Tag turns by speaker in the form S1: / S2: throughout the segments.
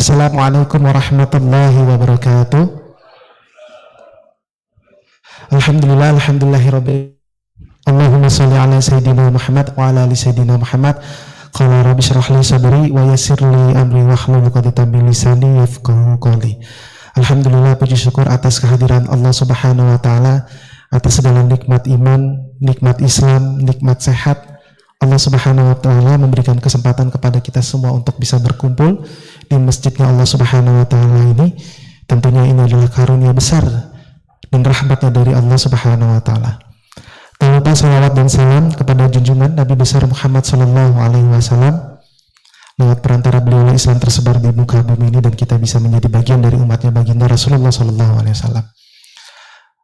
S1: Assalamualaikum warahmatullahi wabarakatuh. Alhamdulillahirabbil Allahumma shalli ala sayyidina Muhammad wa ala ali sayyidina Muhammad. Qala rabbi shrah li sadri wa yassir li amri wahlul 'uqdatam min lisani yafqahu qawli. Alhamdulillah, puji syukur atas kehadiran Allah Subhanahu wa taala, atas segala nikmat iman, nikmat Islam, nikmat sehat. Allah Subhanahu wa taala memberikan kesempatan kepada kita semua untuk bisa berkumpul di masjidnya Allah Subhanahu wa taala ini. Tentunya ini adalah karunia besar dan rahmatnya dari Allah Subhanahu wa taala. Tak lupa salawat dan salam kepada junjungan Nabi besar Muhammad sallallahu alaihi wasallam. Lewat perantara beliau Islam tersebar di muka bumi ini dan kita bisa menjadi bagian dari umatnya baginda Rasulullah sallallahu alaihi wasallam.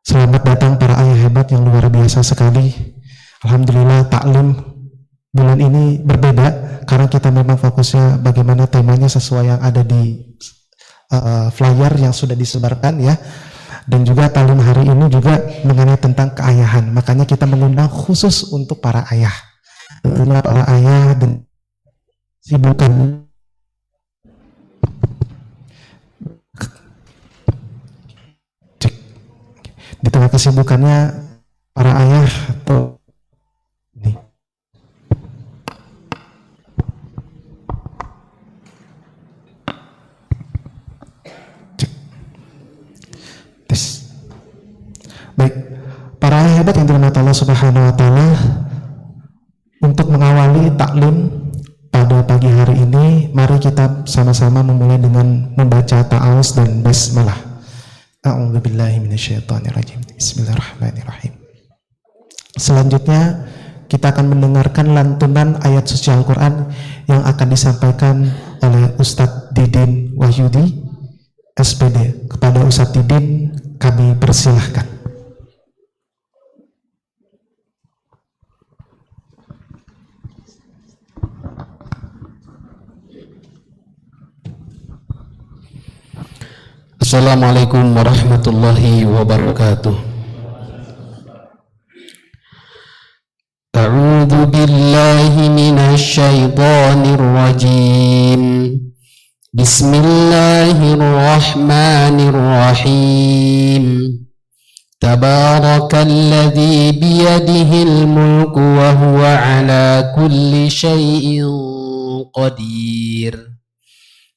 S1: Selamat datang para ayah hebat yang luar biasa sekali. Alhamdulillah, taklim bulan ini berbeda karena kita memang fokusnya bagaimana temanya sesuai yang ada di flyer yang sudah disebarkan ya. Dan juga taklim hari ini juga mengenai tentang keayahan. Makanya kita mengundang khusus untuk para ayah. Tentunya para ayah dan sibukan di tengah kesibukannya para ayah atau baik, para ayah hebat yang dirahmati Allah Subhanahu wa taala, untuk mengawali taklim pada pagi hari ini, mari kita sama-sama memulai dengan membaca ta'awuz dan basmalah. A'udzubillahi minasyaitonirrajim. Bismillahirrahmanirrahim. Selanjutnya kita akan mendengarkan lantunan ayat suci Al-Quran yang akan disampaikan oleh Ustadz Didin Wahyudi SPD. Kepada Ustadz Didin kami persilahkan.
S2: Assalamualaikum warahmatullahi wabarakatuh. A'udzu billahi minasy syaithanir rajim. Bismillahirrahmanirrahim. Tabarakalladzi biyadihil mulku wa huwa ala kulli syai'in qadir.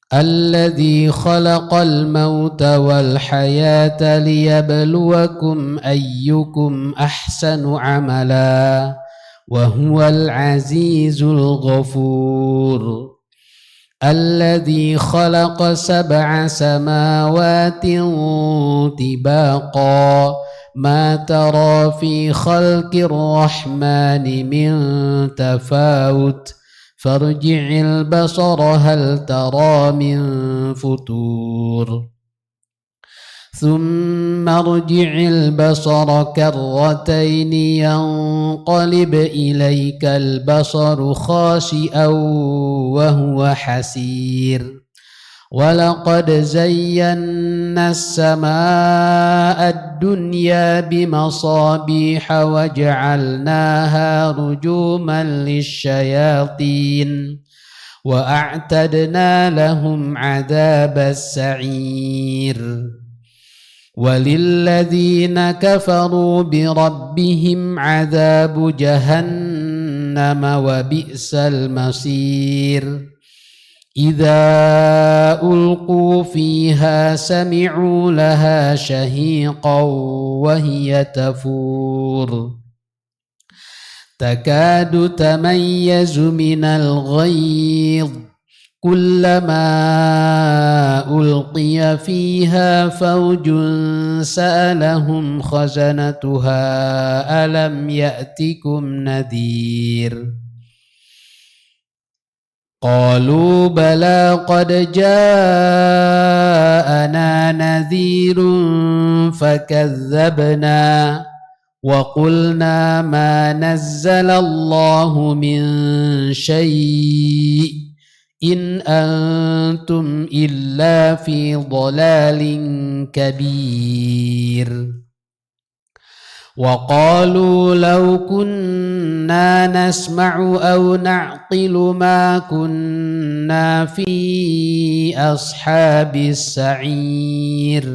S2: الذي خلق الموت والحياة ليبلوكم أيكم أحسن عملا وهو العزيز الغفور الذي خلق 7 سماوات طباقا ما ترى في خلق الرحمن من تفاوت فارجع البصر هل ترى من فتور ثم ارجع البصر كرتين ينقلب إليك البصر خاسئا وهو حسير ولقد زينا السماء الدنيا بمصابيح وجعلناها رجوما للشياطين وأعتدنا لهم عذاب السعير وللذين كفروا بربهم عذاب جهنم وبئس المصير إذا ألقوا فيها سمعوا لها شهيقا وهي تفور تكاد تميز من الغيظ كلما ألقي فيها فوج سألهم خزنتها ألم يأتكم نذير قالوا بلى قد جاءنا نذير فكذبنا وقلنا ما نزل الله من شيء إن أنتم إلا في ضلال كبير وقالوا لو كنا نسمع أو نعقل ما كنا في أصحاب السعير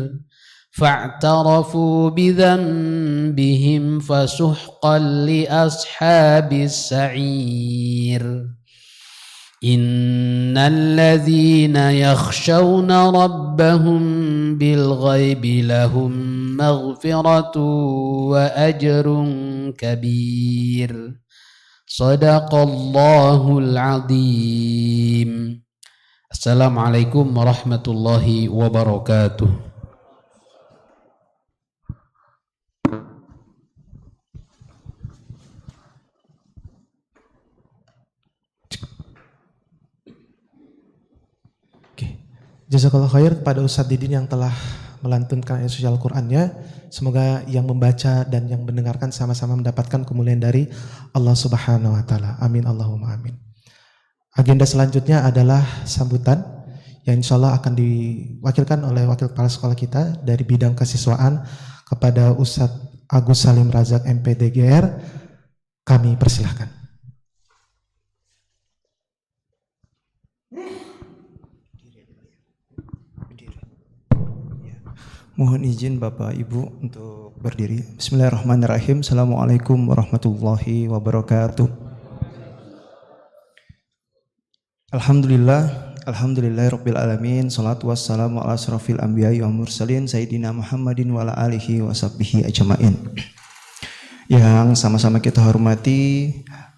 S2: فاعترفوا بذنبهم فسحقا لأصحاب السعير إن الذين يخشون ربهم بالغيب لهم مغفرة وأجر كبير صدق الله العظيم. السلام عليكم ورحمة الله وبركاته.
S1: Jazakallah khair kepada Ustadz Didin yang telah melantunkan ayat suci Al-Qur'annya. Semoga yang membaca dan yang mendengarkan sama-sama mendapatkan kemuliaan dari Allah Subhanahu wa taala. Amin Allahumma amin. Agenda selanjutnya adalah sambutan yang insyaallah akan diwakilkan oleh wakil kepala sekolah kita dari bidang kesiswaan kepada Ustadz Agus Salim Razak MPDGR. Kami persilahkan.
S3: Mohon izin Bapak Ibu untuk berdiri. Bismillahirrahmanirrahim. Assalamualaikum warahmatullahi wabarakatuh. Alhamdulillahirabbil alamin. Shalatu wassalamu ala asrofil anbiya'i wal mursalin sayyidina Muhammadin wa ala alihi washabbihi ajmain. Yang sama-sama kita hormati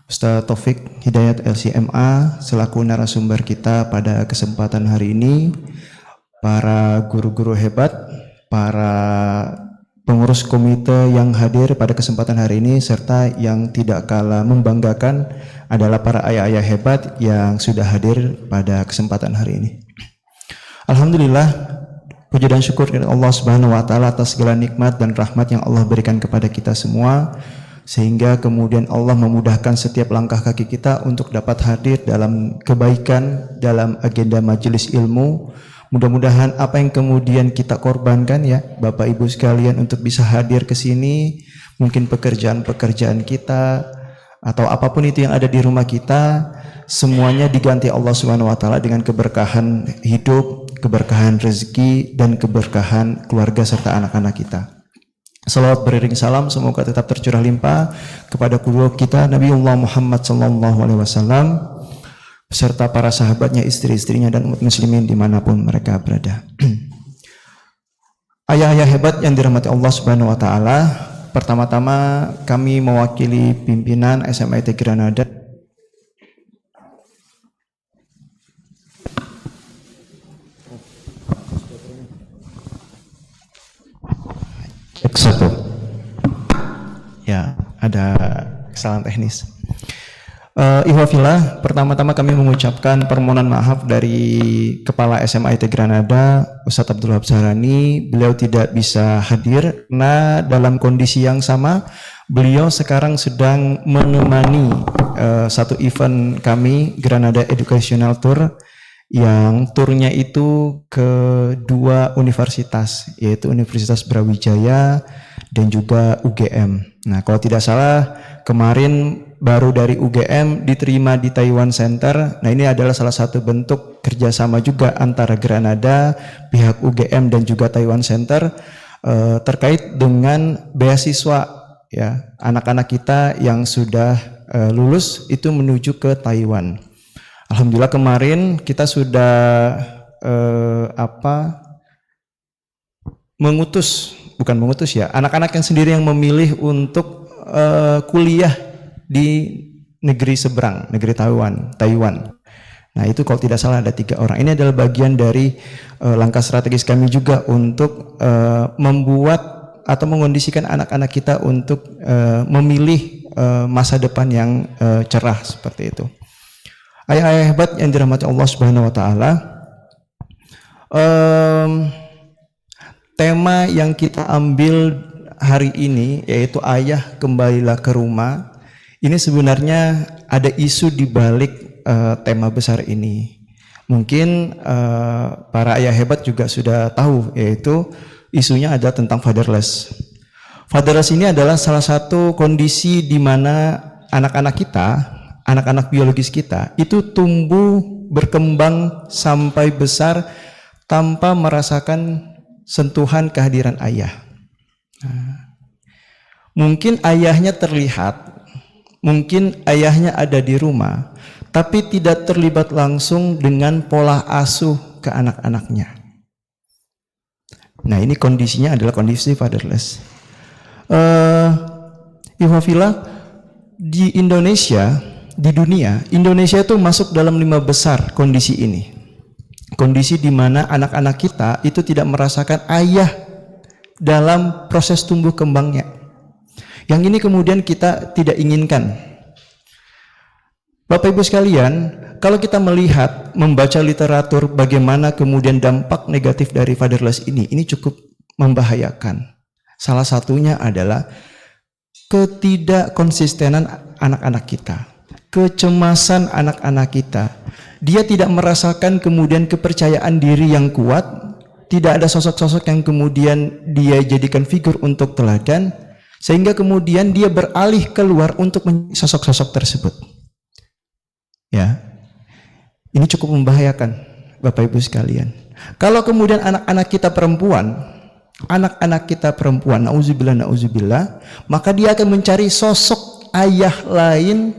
S3: Ustaz Taufik Hidayat LCMA selaku narasumber kita pada kesempatan hari ini, para guru-guru hebat, para pengurus komite yang hadir pada kesempatan hari ini, serta yang tidak kalah membanggakan adalah para ayah-ayah hebat yang sudah hadir pada kesempatan hari ini. Alhamdulillah, puji dan syukur kepada Allah Subhanahu wa taala atas segala nikmat dan rahmat yang Allah berikan kepada kita semua, sehingga kemudian Allah memudahkan setiap langkah kaki kita untuk dapat hadir dalam kebaikan dalam agenda majelis ilmu. Mudah-mudahan apa yang kemudian kita korbankan ya Bapak Ibu sekalian untuk bisa hadir ke sini, mungkin pekerjaan-pekerjaan kita atau apapun itu yang ada di rumah kita, semuanya diganti Allah Subhanahu wa taala dengan keberkahan hidup, keberkahan rezeki dan keberkahan keluarga serta anak-anak kita. Salawat beriring salam semoga tetap tercurah limpah kepada guru kita Nabiullah Muhammad SAW beserta para sahabatnya, istri-istrinya dan umat muslimin dimanapun mereka berada. Ayah-ayah hebat yang dirahmati Allah Subhanahu wa taala, pertama-tama kami mewakili pimpinan SMIT Granada satu. Ya, ada kesalahan teknis. Ihwafillah, pertama-tama kami mengucapkan permohonan maaf dari Kepala SMIT Granada, Ustadz Abdul Wahab Zahrani. Beliau tidak bisa hadir karena dalam kondisi yang sama, beliau sekarang sedang menemani satu event kami, Granada Educational Tour, yang turnya itu ke dua universitas, yaitu Universitas Brawijaya dan juga UGM. Nah, kalau tidak salah kemarin baru dari UGM diterima di Taiwan Center. Nah, ini adalah salah satu bentuk kerjasama juga antara Granada, pihak UGM dan juga Taiwan Center terkait dengan beasiswa ya anak-anak kita yang sudah lulus itu menuju ke Taiwan. Alhamdulillah kemarin kita sudah anak-anak yang sendiri yang memilih untuk kuliah di negeri seberang, negeri Taiwan. Nah, itu kalau tidak salah ada 3 orang. Ini adalah bagian dari langkah strategis kami juga untuk membuat atau mengondisikan anak-anak kita untuk memilih masa depan yang cerah seperti itu. Ayah-ayah hebat yang dirahmati Allah Subhanahu wa taala. Tema yang kita ambil hari ini yaitu ayah kembalilah ke rumah. Ini sebenarnya ada isu di balik tema besar ini. Mungkin para ayah hebat juga sudah tahu, yaitu isunya adalah tentang fatherless. Fatherless ini adalah salah satu kondisi di mana anak-anak kita, anak-anak biologis kita itu tumbuh berkembang sampai besar tanpa merasakan sentuhan kehadiran ayah. Mungkin ayahnya terlihat, mungkin ayahnya ada di rumah, tapi tidak terlibat langsung dengan pola asuh ke anak-anaknya. Nah, ini kondisinya adalah kondisi fatherless. Ikhwafillah, di Indonesia, di dunia, Indonesia itu masuk dalam 5 besar kondisi ini. Kondisi di mana anak-anak kita itu tidak merasakan ayah dalam proses tumbuh kembangnya. Yang ini kemudian kita tidak inginkan. Bapak Ibu sekalian, kalau kita melihat, membaca literatur bagaimana kemudian dampak negatif dari fatherless ini cukup membahayakan. Salah satunya adalah ketidakkonsistenan anak-anak kita, kecemasan anak-anak kita. Dia tidak merasakan kemudian kepercayaan diri yang kuat, tidak ada sosok-sosok yang kemudian dia jadikan figur untuk teladan, sehingga kemudian dia beralih keluar untuk sosok-sosok tersebut. Ya, ini cukup membahayakan, Bapak Ibu sekalian. Kalau kemudian anak-anak kita perempuan, nauzubillah, maka dia akan mencari sosok ayah lain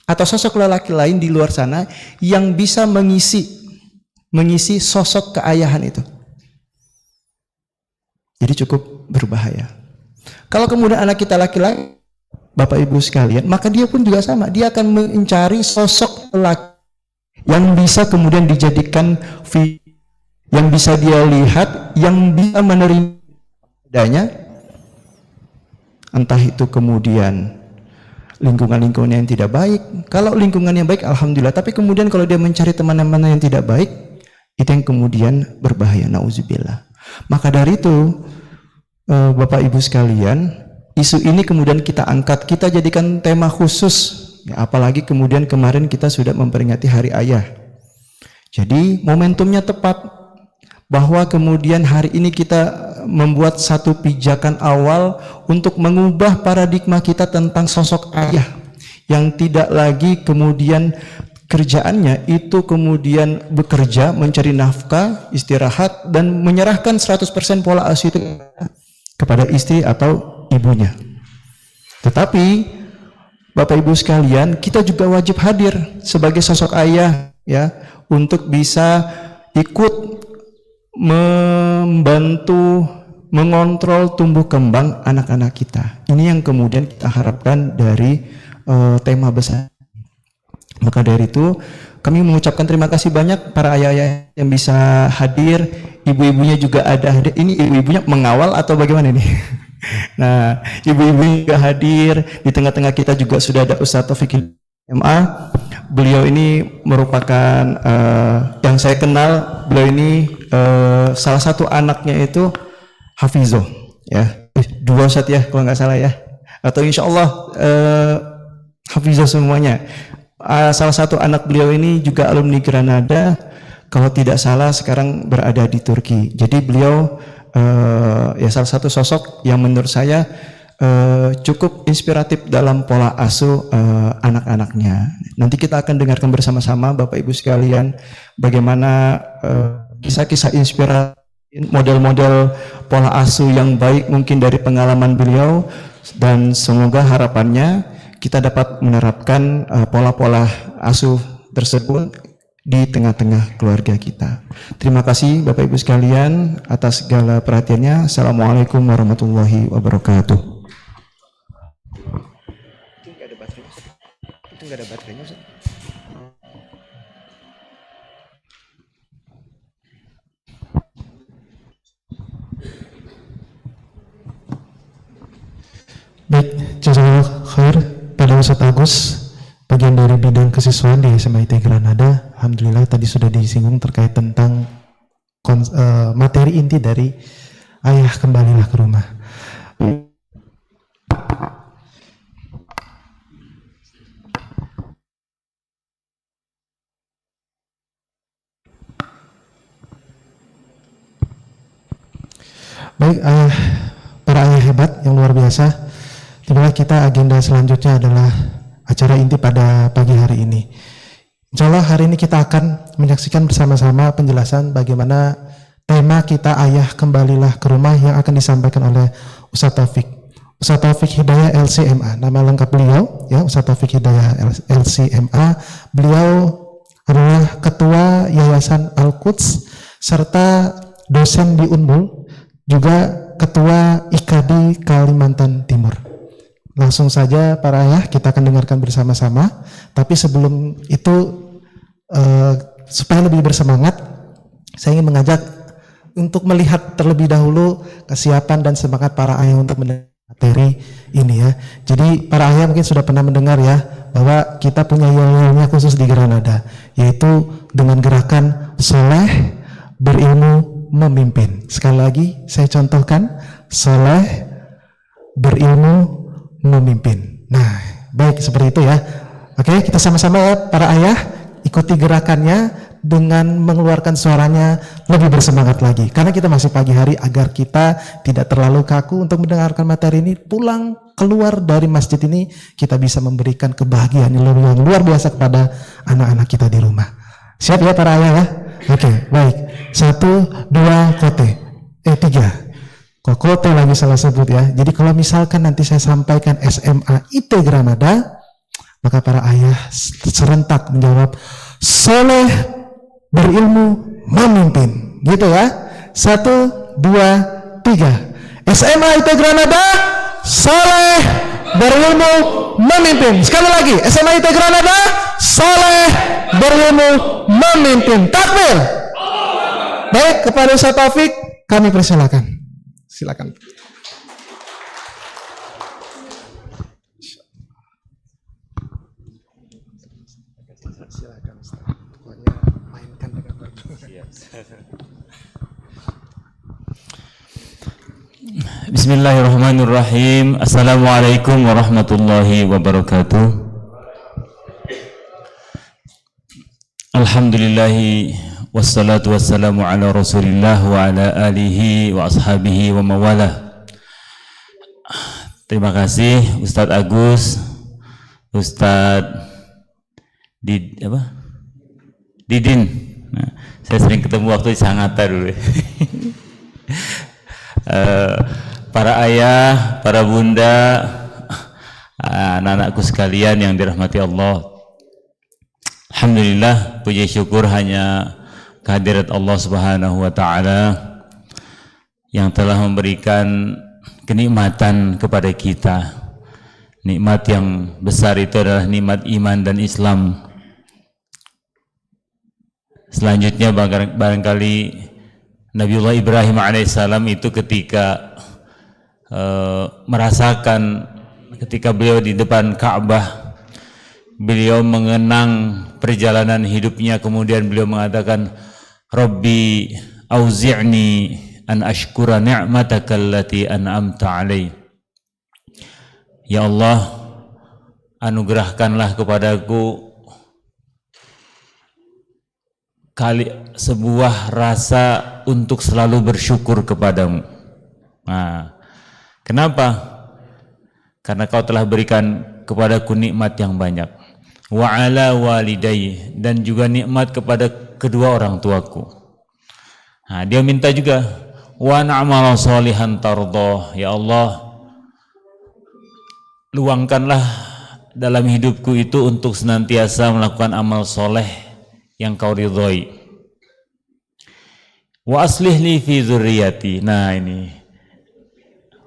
S3: atau sosok lelaki lain di luar sana yang bisa mengisi sosok keayahan itu. Jadi cukup berbahaya. Kalau kemudian anak kita laki-laki, Bapak Ibu sekalian, maka dia pun juga sama, dia akan mencari sosok lelaki yang bisa kemudian dijadikan yang bisa dia lihat, yang bisa menerima adanya, entah itu kemudian lingkungan-lingkungan yang tidak baik. Kalau lingkungannya baik, alhamdulillah, tapi kemudian kalau dia mencari teman-teman yang tidak baik, itu yang kemudian berbahaya, nauzubillah. Maka dari itu, Bapak Ibu sekalian, isu ini kemudian kita angkat, kita jadikan tema khusus, ya, apalagi kemudian kemarin kita sudah memperingati Hari Ayah. Jadi momentumnya tepat, bahwa kemudian hari ini kita membuat satu pijakan awal untuk mengubah paradigma kita tentang sosok ayah yang tidak lagi kemudian kerjaannya itu kemudian bekerja, mencari nafkah, istirahat, dan menyerahkan 100% pola asuh itu kepada istri atau ibunya. Tetapi Bapak Ibu sekalian, kita juga wajib hadir sebagai sosok ayah, ya, untuk bisa ikut membantu mengontrol tumbuh kembang anak-anak kita. Ini yang kemudian kita harapkan dari tema besar. Maka dari itu kami mengucapkan terima kasih banyak para ayah-ayah yang bisa hadir, ibu-ibunya juga ada hadir. Ini ibu-ibunya mengawal atau bagaimana ini? Nah, ibu-ibu juga hadir. Di tengah-tengah kita juga sudah ada Ustaz Taufik MA. Beliau ini merupakan yang saya kenal, beliau ini salah satu anaknya itu Hafizoh, ya, 2 Ustaz ya kalau nggak salah ya, atau insya Allah Hafizoh semuanya. Salah satu anak beliau ini juga alumni Granada, kalau tidak salah sekarang berada di Turki. Jadi beliau ya salah satu sosok yang menurut saya cukup inspiratif dalam pola asuh anak-anaknya. Nanti kita akan dengarkan bersama-sama Bapak Ibu sekalian bagaimana kisah-kisah inspirasi, model-model pola asuh yang baik mungkin dari pengalaman beliau, dan semoga harapannya kita dapat menerapkan pola-pola asuh tersebut di tengah-tengah keluarga kita. Terima kasih Bapak Ibu sekalian atas segala perhatiannya. Assalamualaikum warahmatullahi wabarakatuh. Itu nggak ada baterainya, Ustaz.
S1: Baik, jazakallah khair pada Ustaz Agus, bagian dari bidang kesiswaan di SMA IT Granada. Alhamdulillah tadi sudah disinggung terkait tentang materi inti dari ayah kembalilah ke rumah. Baik, para ayah hebat, yang luar biasa. Dimana kita agenda selanjutnya adalah acara inti pada pagi hari ini. Insya Allah hari ini kita akan menyaksikan bersama-sama penjelasan bagaimana tema kita Ayah Kembalilah ke Rumah yang akan disampaikan oleh Ustaz Taufik. Ustaz Taufik Hidayah LCMA, nama lengkap beliau ya, Ustaz Taufik Hidayah LCMA. Beliau adalah Ketua Yayasan Al-Quds serta dosen di Unmul, juga Ketua IKADI Kalimantan Timur. Langsung saja para ayah kita akan dengarkan bersama-sama. Tapi sebelum itu supaya lebih bersemangat, saya ingin mengajak untuk melihat terlebih dahulu kesiapan dan semangat para ayah untuk mendengar materi ini ya. Jadi para ayah mungkin sudah pernah mendengar ya bahwa kita punya yel-yelnya khusus di Granada, yaitu dengan gerakan soleh, berilmu, memimpin. Sekali lagi saya contohkan, soleh, berilmu, memimpin. Nah, baik seperti itu ya. Oke, kita sama-sama ya para ayah ikuti gerakannya dengan mengeluarkan suaranya lebih bersemangat lagi. Karena kita masih pagi hari, agar kita tidak terlalu kaku untuk mendengarkan materi ini. Pulang keluar dari masjid ini kita bisa memberikan kebahagiaan yang luar biasa kepada anak-anak kita di rumah. Siap ya para ayah ya? Oke, baik. 1, 2, kote. 3. Kokote lagi salah sebut ya. Jadi kalau misalkan nanti saya sampaikan SMA IT Granada, maka para ayah serentak menjawab soleh, berilmu, memimpin. Gitu ya. 1, 2, 3. SMA IT Granada, soleh, berilmu, memimpin. Sekali lagi, SMA IT Granada, soleh, berilmu, memimpin. Takbir. Baik, kepada Ustaz Taufik kami persilakan. Silakan. Silakan Ustaz. Pokoknya mainkan dengan bagus.
S4: Bismillahirrahmanirrahim. Assalamualaikum warahmatullahi wabarakatuh. Alhamdulillahi wassalatu wassalamu ala rasulillah wa ala alihi wa ashabihi wa mawalah. Terima kasih Ustadz Agus, Ustadz Didin. Nah, saya sering ketemu waktu di Sangatta dulu. Para ayah, para bunda, anak-anakku sekalian yang dirahmati Allah. Alhamdulillah, puji syukur hanya kehadirat Allah Subhanahu wa taala yang telah memberikan kenikmatan kepada kita. Nikmat yang besar itu adalah nikmat iman dan Islam. Selanjutnya barangkali Nabiullah Ibrahim alaihissalam itu ketika merasakan ketika beliau di depan Ka'bah, beliau mengenang perjalanan hidupnya, kemudian beliau mengatakan, Rabbi auzi'ni an ashkura ni'mataka allati an'amta alai. Ya Allah, anugerahkanlah kepadaku sebuah rasa untuk selalu bersyukur kepadamu. Nah, kenapa? Karena kau telah berikan kepadaku nikmat yang banyak. Wa ala walidayya, dan juga nikmat kepada kedua orang tuaku. Nah, dia minta juga wa na'mal sholihan tardoh. Ya Allah, luangkanlah dalam hidupku itu untuk senantiasa melakukan amal soleh yang kau ridhoi. Wa aslih li fi dzurriyyati. Nah, ini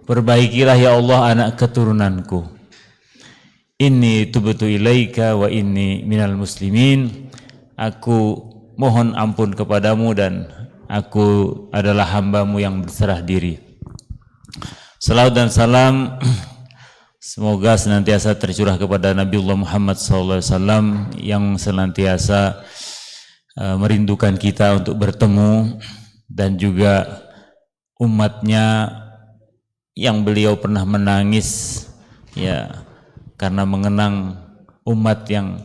S4: perbaikilah ya Allah anak keturunanku. Inni tubtu ilaika wa inni minal muslimin. Aku mohon ampun kepadamu dan aku adalah hambamu yang berserah diri. Salawat dan salam semoga senantiasa tercurah kepada Nabiullah Muhammad SAW yang senantiasa merindukan kita untuk bertemu, dan juga umatnya yang beliau pernah menangis ya karena mengenang umat yang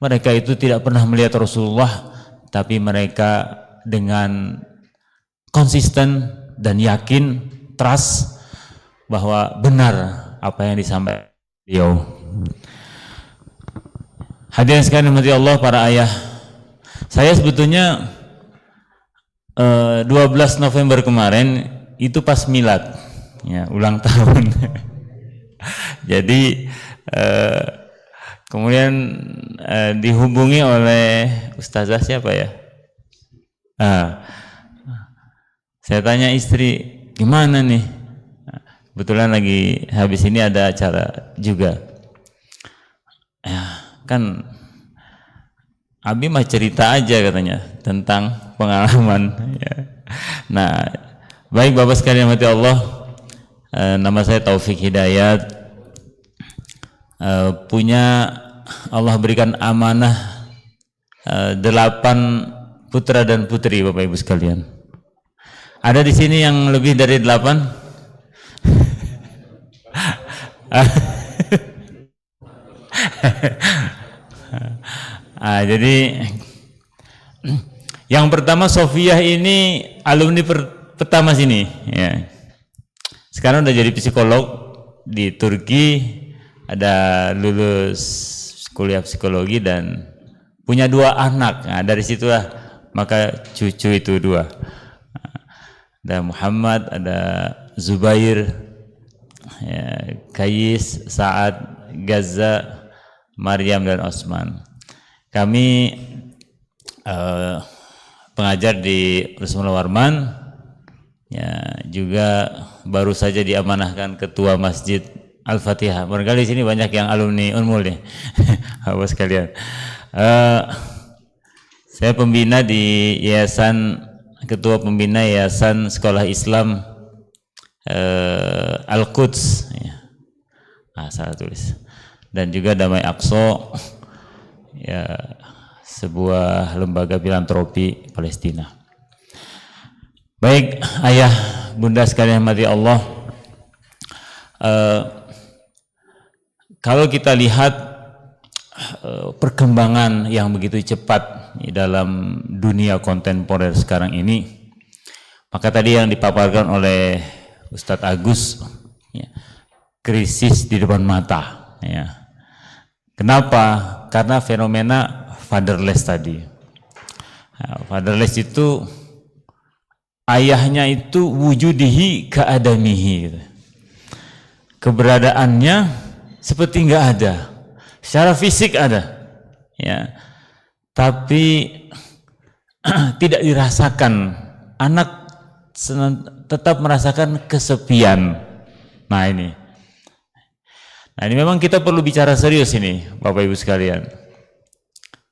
S4: mereka itu tidak pernah melihat Rasulullah, tapi mereka dengan konsisten dan yakin, trust, bahwa benar apa yang disampaikan beliau. Hadirin sekalian dirahmati Allah, para ayah, saya sebetulnya 12 November kemarin itu pas milad, ya, ulang tahun. Jadi kemudian dihubungi oleh ustazah siapa ya? Saya tanya istri, gimana nih? Kebetulan lagi habis ini ada acara juga. Kan Abi mah cerita aja katanya tentang pengalaman. Nah, baik Bapak sekalian mati Allah, nama saya Taufik Hidayat. Punya Allah berikan amanah 8 putra dan putri Bapak Ibu sekalian. Ada di sini yang lebih dari 8? Jadi yang pertama Sofiah ini alumni pertama sini, ya. Sekarang udah jadi psikolog di Turki, ada lulus kuliah psikologi dan punya 2 anak. Nah, dari situlah maka cucu itu 2. Ada Muhammad, ada Zubair, ya, Kais, Sa'ad, Gaza, Maryam dan Osman. Kami pengajar di Rusmul Warman, ya, juga baru saja diamanahkan ketua Masjid Al-Fatihah. Barangkali di sini banyak yang alumni Unmul nih, Bapak sekalian. Saya pembina di ketua pembina Yayasan Sekolah Islam Al-Quds, ya. Salah tulis. Dan juga Damai Aqsa, ya, sebuah lembaga filantropi Palestina. Baik ayah bunda sekalian mati Allah, kalau kita lihat perkembangan yang begitu cepat di dalam dunia kontemporer sekarang ini, maka tadi yang dipaparkan oleh Ustadz Agus, ya, krisis di depan mata, ya. Kenapa? Karena fenomena fatherless tadi. Fatherless itu ayahnya itu wujudihi ka'adamihi, gitu. Keberadaannya seperti nggak ada, secara fisik ada, ya, tapi tidak dirasakan. Anak tetap merasakan kesepian. Nah ini memang kita perlu bicara serius ini Bapak Ibu sekalian.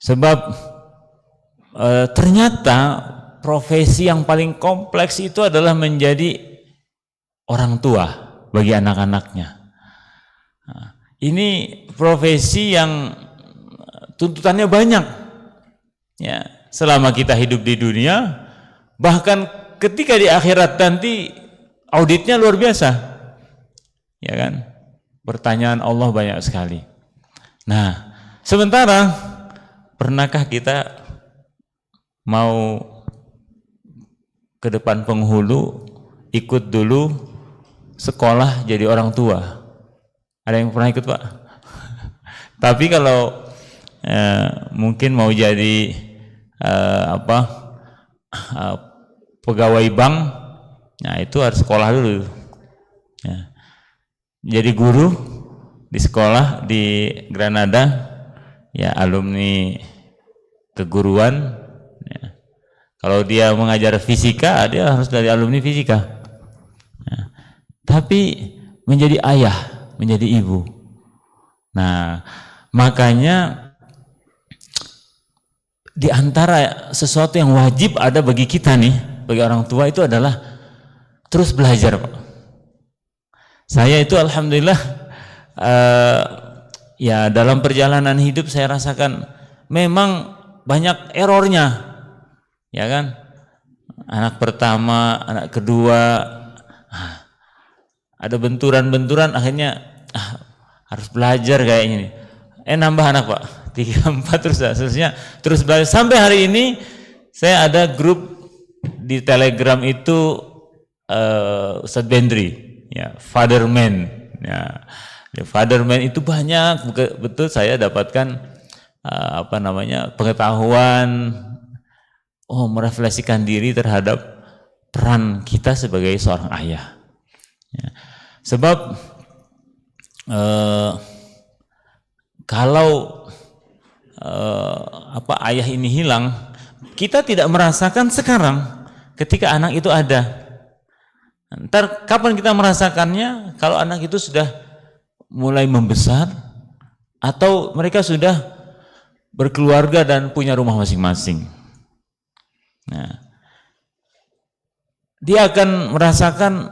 S4: Sebab ternyata profesi yang paling kompleks itu adalah menjadi orang tua bagi anak-anaknya. Nah, ini profesi yang tuntutannya banyak, ya, selama kita hidup di dunia, bahkan ketika di akhirat nanti auditnya luar biasa, ya kan? Pertanyaan Allah banyak sekali. Nah, sementara pernahkah kita mau ke depan penghulu, ikut dulu sekolah jadi orang tua? Ada yang pernah ikut, Pak? Tapi kalau mungkin mau jadi pegawai bank, nah itu harus sekolah dulu, ya. Jadi guru di sekolah di Granada, ya, alumni keguruan, ya. Kalau dia mengajar fisika, dia harus dari alumni fisika, ya. Tapi menjadi ayah, menjadi ibu, nah makanya di antara sesuatu yang wajib ada bagi kita nih, bagi orang tua, itu adalah terus belajar, Pak. Saya itu alhamdulillah, ya, dalam perjalanan hidup saya rasakan memang banyak errornya, ya kan? Anak pertama, anak kedua, ada benturan-benturan, akhirnya harus belajar kayaknya nih. Nambah anak, Pak, 3, 4 terus seterusnya, terus belajar sampai hari ini. Saya ada grup di Telegram itu Ustadz Bendri. ya, fatherman. Ya, fatherman itu banyak betul saya dapatkan pengetahuan, merefleksikan diri terhadap peran kita sebagai seorang ayah. Ya. Sebab kalau ayah ini hilang, kita tidak merasakan sekarang ketika anak itu ada. Ntar kapan kita merasakannya? Kalau anak itu sudah mulai membesar atau mereka sudah berkeluarga dan punya rumah masing-masing. Nah, dia akan merasakan,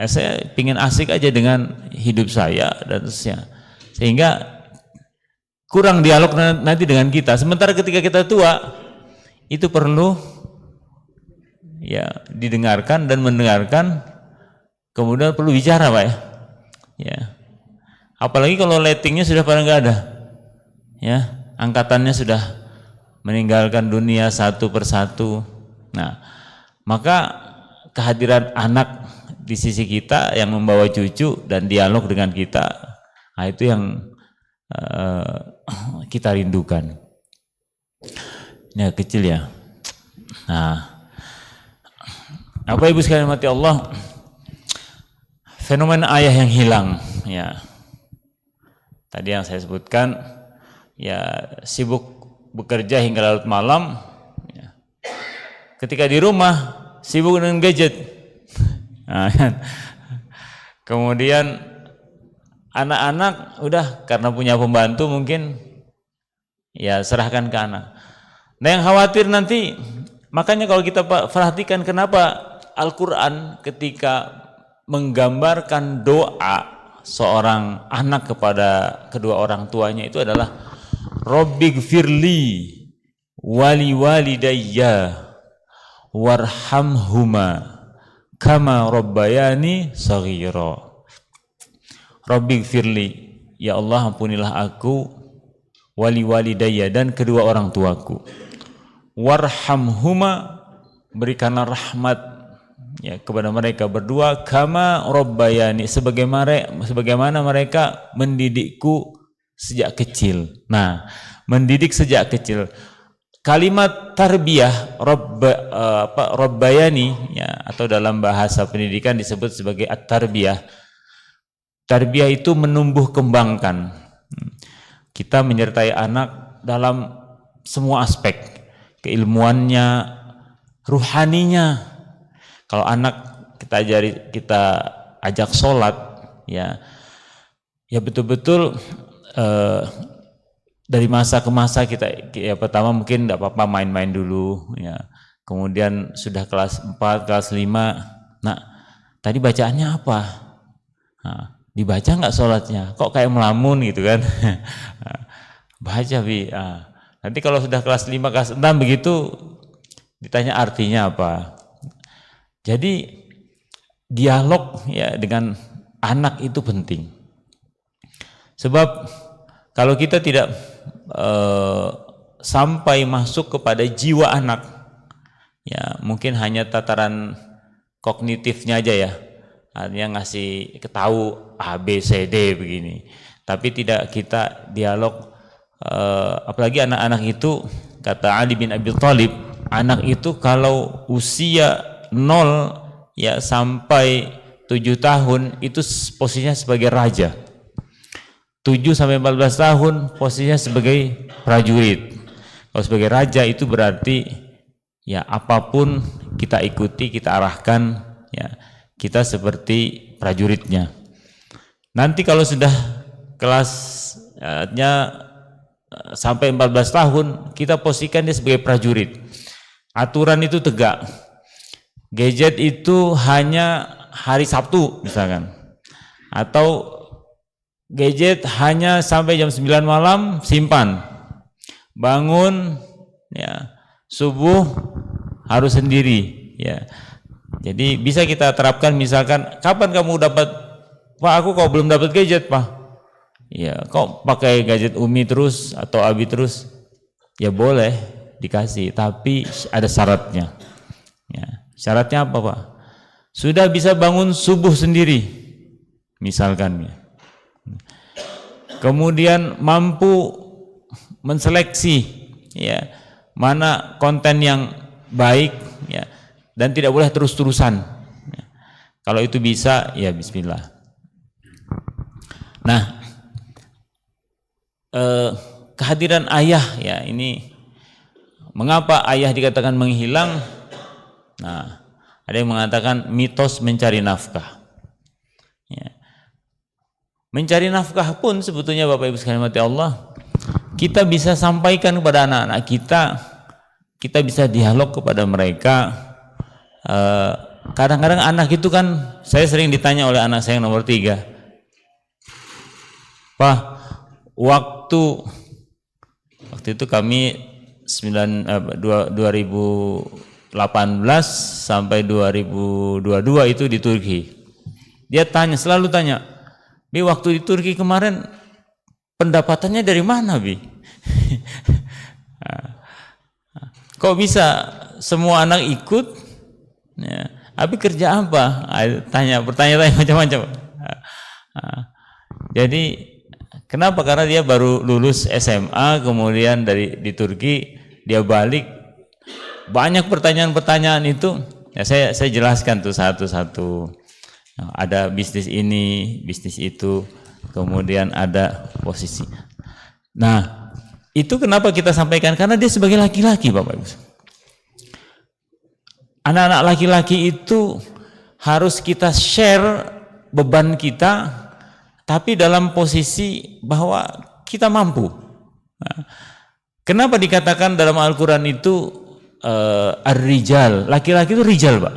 S4: saya pingin asik aja dengan hidup saya dan sehingga kurang dialog nanti dengan kita. Sementara ketika kita tua, itu perlu ya didengarkan dan mendengarkan, kemudian perlu bicara, Pak ya. Ya. Apalagi kalau lettingnya sudah pada nggak ada, ya, angkatannya sudah meninggalkan dunia satu persatu. Nah, maka kehadiran anak di sisi kita yang membawa cucu dan dialog dengan kita, itu yang kita rindukan. Ini kecil ya. Nah, Bapak Ibu sekalian mati Allah, fenomena ayah yang hilang, ya. Tadi yang saya sebutkan, ya, sibuk bekerja hingga larut malam, ya. Ketika di rumah sibuk dengan gadget. Nah, kemudian anak-anak udah karena punya pembantu mungkin ya serahkan ke anak. Nah, yang khawatir nanti, makanya kalau kita perhatikan kenapa Al-Quran ketika menggambarkan doa seorang anak kepada kedua orang tuanya itu adalah Rabbighfirli wali walidayya warhamhuma kama rabbayani shaghira. Rabbighfirli, ya Allah ampunilah aku, wali walidayya dan kedua orang tuaku, warhamhuma, berikanlah rahmat ya kepada mereka berdua, kama rabbayani, sebagaimana mereka mendidikku sejak kecil. Nah, mendidik sejak kecil, kalimat tarbiyah rabbayani ya, atau dalam bahasa pendidikan disebut sebagai at-tarbiyah. Tarbiyah itu menumbuh kembangkan. Kita menyertai anak dalam semua aspek, keilmuannya, ruhaninya. Kalau anak kita ajak sholat, ya betul-betul dari masa ke masa kita, ya pertama mungkin tidak apa-apa main-main dulu, ya. Kemudian sudah kelas 4, kelas 5, nah tadi bacaannya apa? Nah, dibaca nggak sholatnya? Kok kayak melamun gitu kan? Baca, Bi. Nanti kalau sudah kelas 5, kelas 6 begitu ditanya artinya apa. Jadi dialog ya dengan anak itu penting. Sebab kalau kita tidak sampai masuk kepada jiwa anak, ya mungkin hanya tataran kognitifnya aja ya, artinya ngasih ketahu A, B, C, D begini. Tapi tidak kita dialog, apalagi anak-anak itu, kata Ali bin Abi Thalib, anak itu kalau usia 0 ya sampai 7 tahun itu posisinya sebagai raja. 7 sampai 14 tahun posisinya sebagai prajurit. Kalau sebagai raja itu berarti ya apapun kita ikuti, kita arahkan, ya kita seperti prajuritnya. Nanti kalau sudah kelasnya sampai 14 tahun kita posisikan dia sebagai prajurit. Aturan itu tegak. Gadget itu hanya hari Sabtu misalkan, atau gadget hanya sampai jam 9 malam, simpan, bangun ya subuh harus sendiri ya. Jadi bisa kita terapkan, misalkan kapan kamu dapat, Pak aku kok belum dapat gadget Pak, ya kok pakai gadget Umi terus atau Abi terus, ya boleh dikasih tapi ada syaratnya ya. Syaratnya apa Pak? sudah bisa bangun subuh sendiri misalkan ya. Kemudian mampu menseleksi ya mana konten yang baik ya, dan tidak boleh terus-terusan ya. Kalau itu bisa ya bismillah. Nah, kehadiran ayah ya, ini mengapa ayah dikatakan menghilang? Nah, ada yang mengatakan mitos mencari nafkah ya. Mencari nafkah pun sebetulnya Bapak Ibu sekalian mati Allah, kita bisa sampaikan kepada anak-anak kita, kita bisa dialog kepada mereka. Kadang-kadang anak itu kan, saya sering ditanya oleh anak saya yang nomor 3, Pak, waktu itu kami 2018 sampai 2022 itu di Turki. Dia selalu tanya, Bi, waktu di Turki kemarin pendapatannya dari mana, Bi? Kok bisa semua anak ikut? Ya, Abi kerja apa? Bertanya-tanya macam-macam. Jadi kenapa? Karena dia baru lulus SMA, kemudian di Turki dia balik, banyak pertanyaan-pertanyaan itu. Ya, saya jelaskan tuh satu-satu. Ada bisnis ini, bisnis itu, kemudian ada posisi. Nah, itu kenapa kita sampaikan? Karena dia sebagai laki-laki, Bapak Ibu. Anak-anak laki-laki itu harus kita share beban kita, tapi dalam posisi bahwa kita mampu. Nah, kenapa dikatakan dalam Al-Quran itu ar-rijal, laki-laki itu rijal, Pak.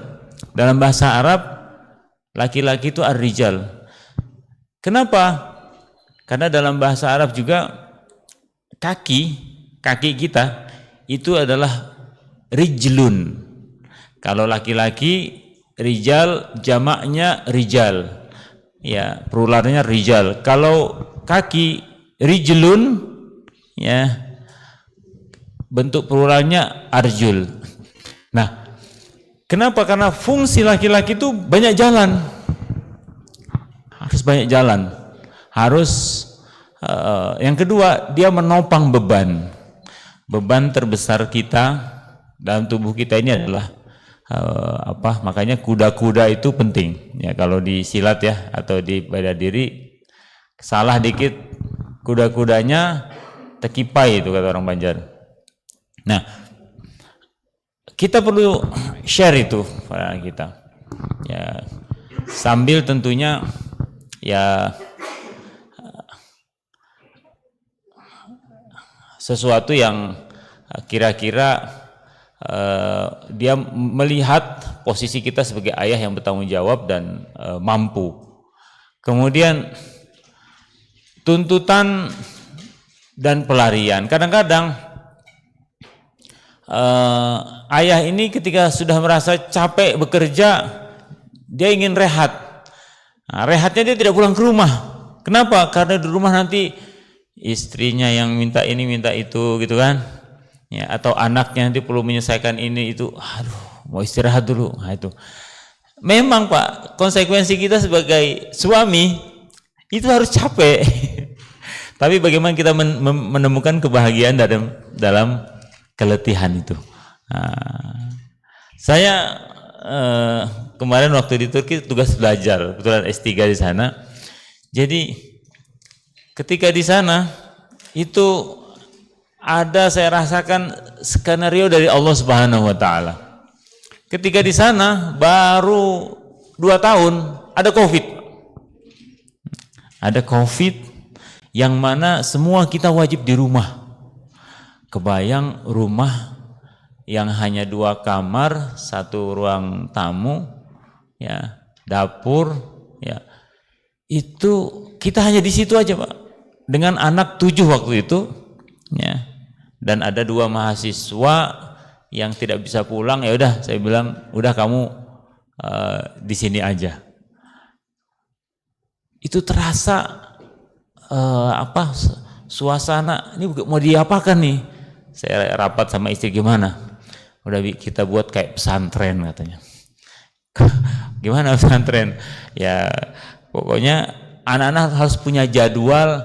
S4: Dalam bahasa Arab, laki-laki itu ar-rijal. Kenapa? Karena dalam bahasa Arab juga kaki kita itu adalah rijlun. Kalau laki-laki rijal, jamaknya rijal. Ya, pluralnya rijal. Kalau kaki rijlun, ya, bentuk pluralnya arjul. Nah, kenapa? Karena fungsi laki-laki itu banyak jalan. Harus banyak jalan. Harus yang kedua, dia menopang beban. Beban terbesar kita dalam tubuh kita ini adalah makanya kuda-kuda itu penting ya. Kalau di silat ya atau di bela diri, salah dikit kuda-kudanya tekipai, itu kata orang Banjar. Nah, kita perlu share itu pada kita ya, sambil tentunya ya sesuatu yang kira-kira dia melihat posisi kita sebagai ayah yang bertanggung jawab dan mampu. Kemudian tuntutan dan pelarian. Kadang-kadang ayah ini ketika sudah merasa capek bekerja, dia ingin rehat. Nah, rehatnya dia tidak pulang ke rumah. Kenapa? Karena di rumah nanti istrinya yang minta ini minta itu gitu kan. Ya, atau anaknya nanti perlu menyelesaikan ini itu, aduh, mau istirahat dulu. Nah, itu memang Pak, konsekuensi kita sebagai suami itu harus capek. Tapi bagaimana kita menemukan kebahagiaan dalam keletihan itu. Nah, saya kemarin waktu di Turki tugas belajar, kebetulan S3 di sana. Jadi ketika di sana itu ada, saya rasakan skenario dari Allah Subhanahu wa taala. Ketika di sana baru 2 tahun ada Covid. Ada Covid yang mana semua kita wajib di rumah. Kebayang rumah yang hanya 2 kamar, 1 ruang tamu, ya, dapur, ya. Itu kita hanya di situ aja, Pak. Dengan anak 7 waktu itu, ya. Dan ada 2 mahasiswa yang tidak bisa pulang, ya udah saya bilang udah kamu di sini aja. Itu terasa suasana ini mau diapakan nih? Saya rapat sama istri, gimana? Udah kita buat kayak pesantren katanya. Gimana pesantren? Ya pokoknya anak-anak harus punya jadwal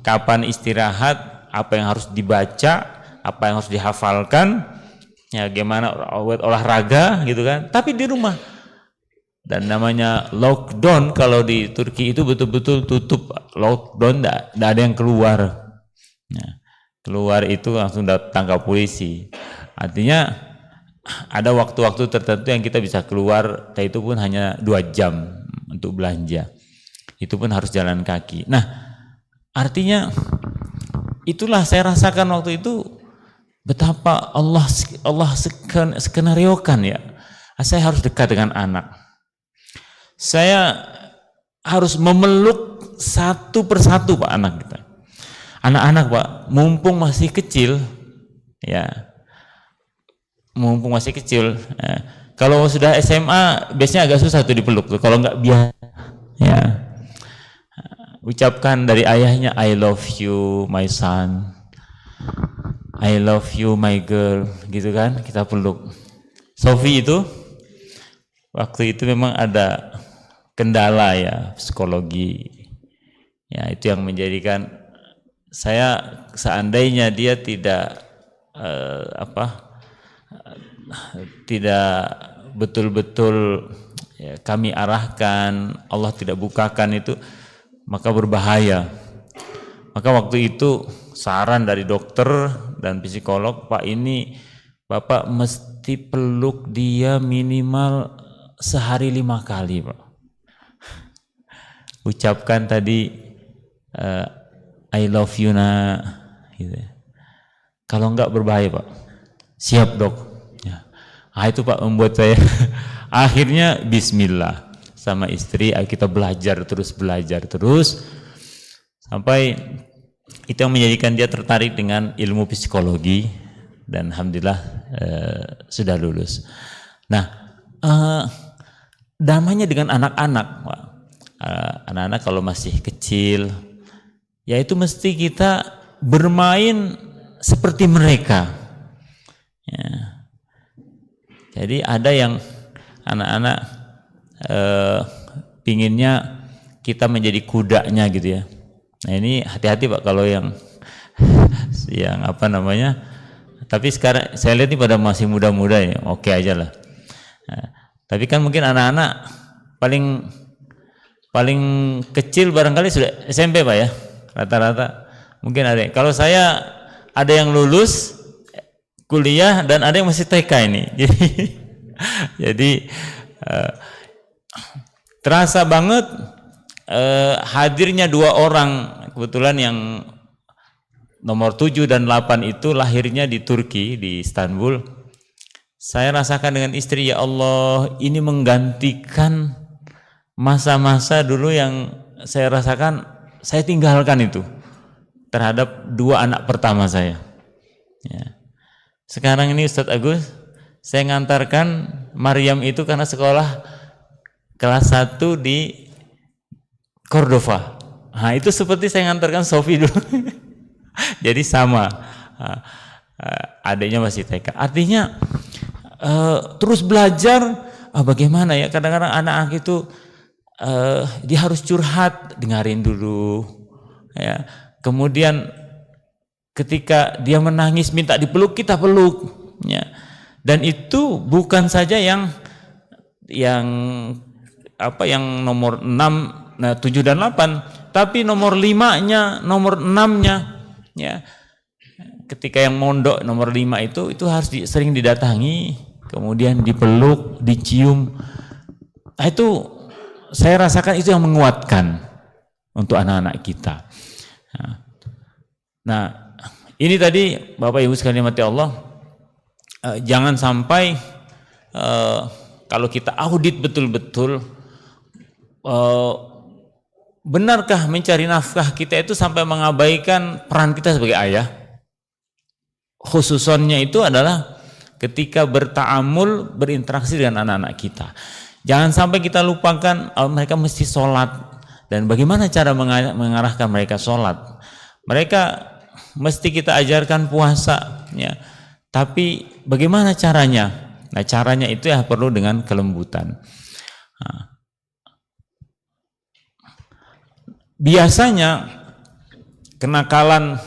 S4: kapan istirahat, apa yang harus dibaca, apa yang harus dihafalkan, ya gimana olahraga gitu kan, tapi di rumah. Dan namanya lockdown kalau di Turki itu betul-betul tutup, lockdown, tidak ada yang keluar. Ya, keluar itu langsung ditangkap polisi. Artinya ada waktu-waktu tertentu yang kita bisa keluar, itu pun hanya 2 jam untuk belanja. Itu pun harus jalan kaki. Nah, artinya itulah saya rasakan waktu itu betapa Allah skenariokan ya. Saya harus dekat dengan anak. Saya harus memeluk satu persatu Pak anak kita. Anak-anak Pak, mumpung masih kecil, ya, mumpung masih kecil. Kalau sudah SMA biasanya agak susah tuh dipeluk tuh. Kalau nggak biasa, ya, ucapkan dari ayahnya, I love you my son, I love you my girl, gitu kan, kita peluk. Sofi itu waktu itu memang ada kendala ya psikologi, ya itu yang menjadikan saya seandainya dia tidak tidak betul-betul ya, kami arahkan, Allah tidak bukakan itu, maka berbahaya. Maka waktu itu saran dari dokter dan psikolog, Pak ini Bapak mesti peluk dia minimal sehari 5 kali Pak. Ucapkan tadi I love you nak, gitu. Kalau enggak berbahaya Pak. Siap dok. Ya. Nah, itu Pak membuat saya akhirnya Bismillah sama istri kita belajar terus sampai itu yang menjadikan dia tertarik dengan ilmu psikologi dan alhamdulillah sudah lulus. Nah, damainya dengan anak-anak Pak. Anak-anak kalau masih kecil, ya itu mesti kita bermain seperti mereka. Ya. Jadi ada yang anak-anak pinginnya kita menjadi kudanya gitu ya. Nah ini hati-hati Pak kalau yang apa namanya. Tapi sekarang saya lihat ini pada masih muda-muda ya, oke aja lah. Nah, tapi kan mungkin anak-anak paling kecil barangkali sudah SMP Pak ya, rata-rata mungkin ada. Kalau saya ada yang lulus kuliah dan ada yang masih TK ini, jadi terasa banget hadirnya 2 orang kebetulan yang nomor 7 dan 8 itu lahirnya di Turki, di Istanbul. Saya rasakan dengan istri, ya Allah, ini menggantikan masa-masa dulu yang saya rasakan saya tinggalkan itu terhadap 2 anak pertama saya. Ya. Sekarang ini Ustadz Agus, saya ngantarkan Maryam itu karena sekolah kelas 1 di Cordova. Nah itu seperti saya ngantarkan Sofi dulu. Jadi sama, adiknya masih TK. Artinya terus belajar. Bagaimana ya, kadang-kadang anak-anak itu dia harus curhat, dengarin dulu ya. Kemudian ketika dia menangis minta dipeluk, kita peluk ya. Dan itu bukan saja yang nomor 6, 7 dan 8, tapi nomor 5-nya, nomor 6-nya ya. Ketika yang mondok nomor 5 itu harus sering didatangi, kemudian dipeluk, dicium. Nah, itu saya rasakan itu yang menguatkan untuk anak-anak kita. Nah, ini tadi Bapak Ibu sekalian mati Allah, jangan sampai kalau kita audit betul-betul, benarkah mencari nafkah kita itu sampai mengabaikan peran kita sebagai ayah? Khususnya itu adalah ketika bertaamul, berinteraksi dengan anak-anak kita. Jangan sampai kita lupakan mereka mesti sholat, dan bagaimana cara mengarahkan mereka sholat. Mereka mesti kita ajarkan puasa ya. Tapi bagaimana caranya? Nah, caranya itu ya perlu dengan kelembutan. Nah, biasanya kenakalan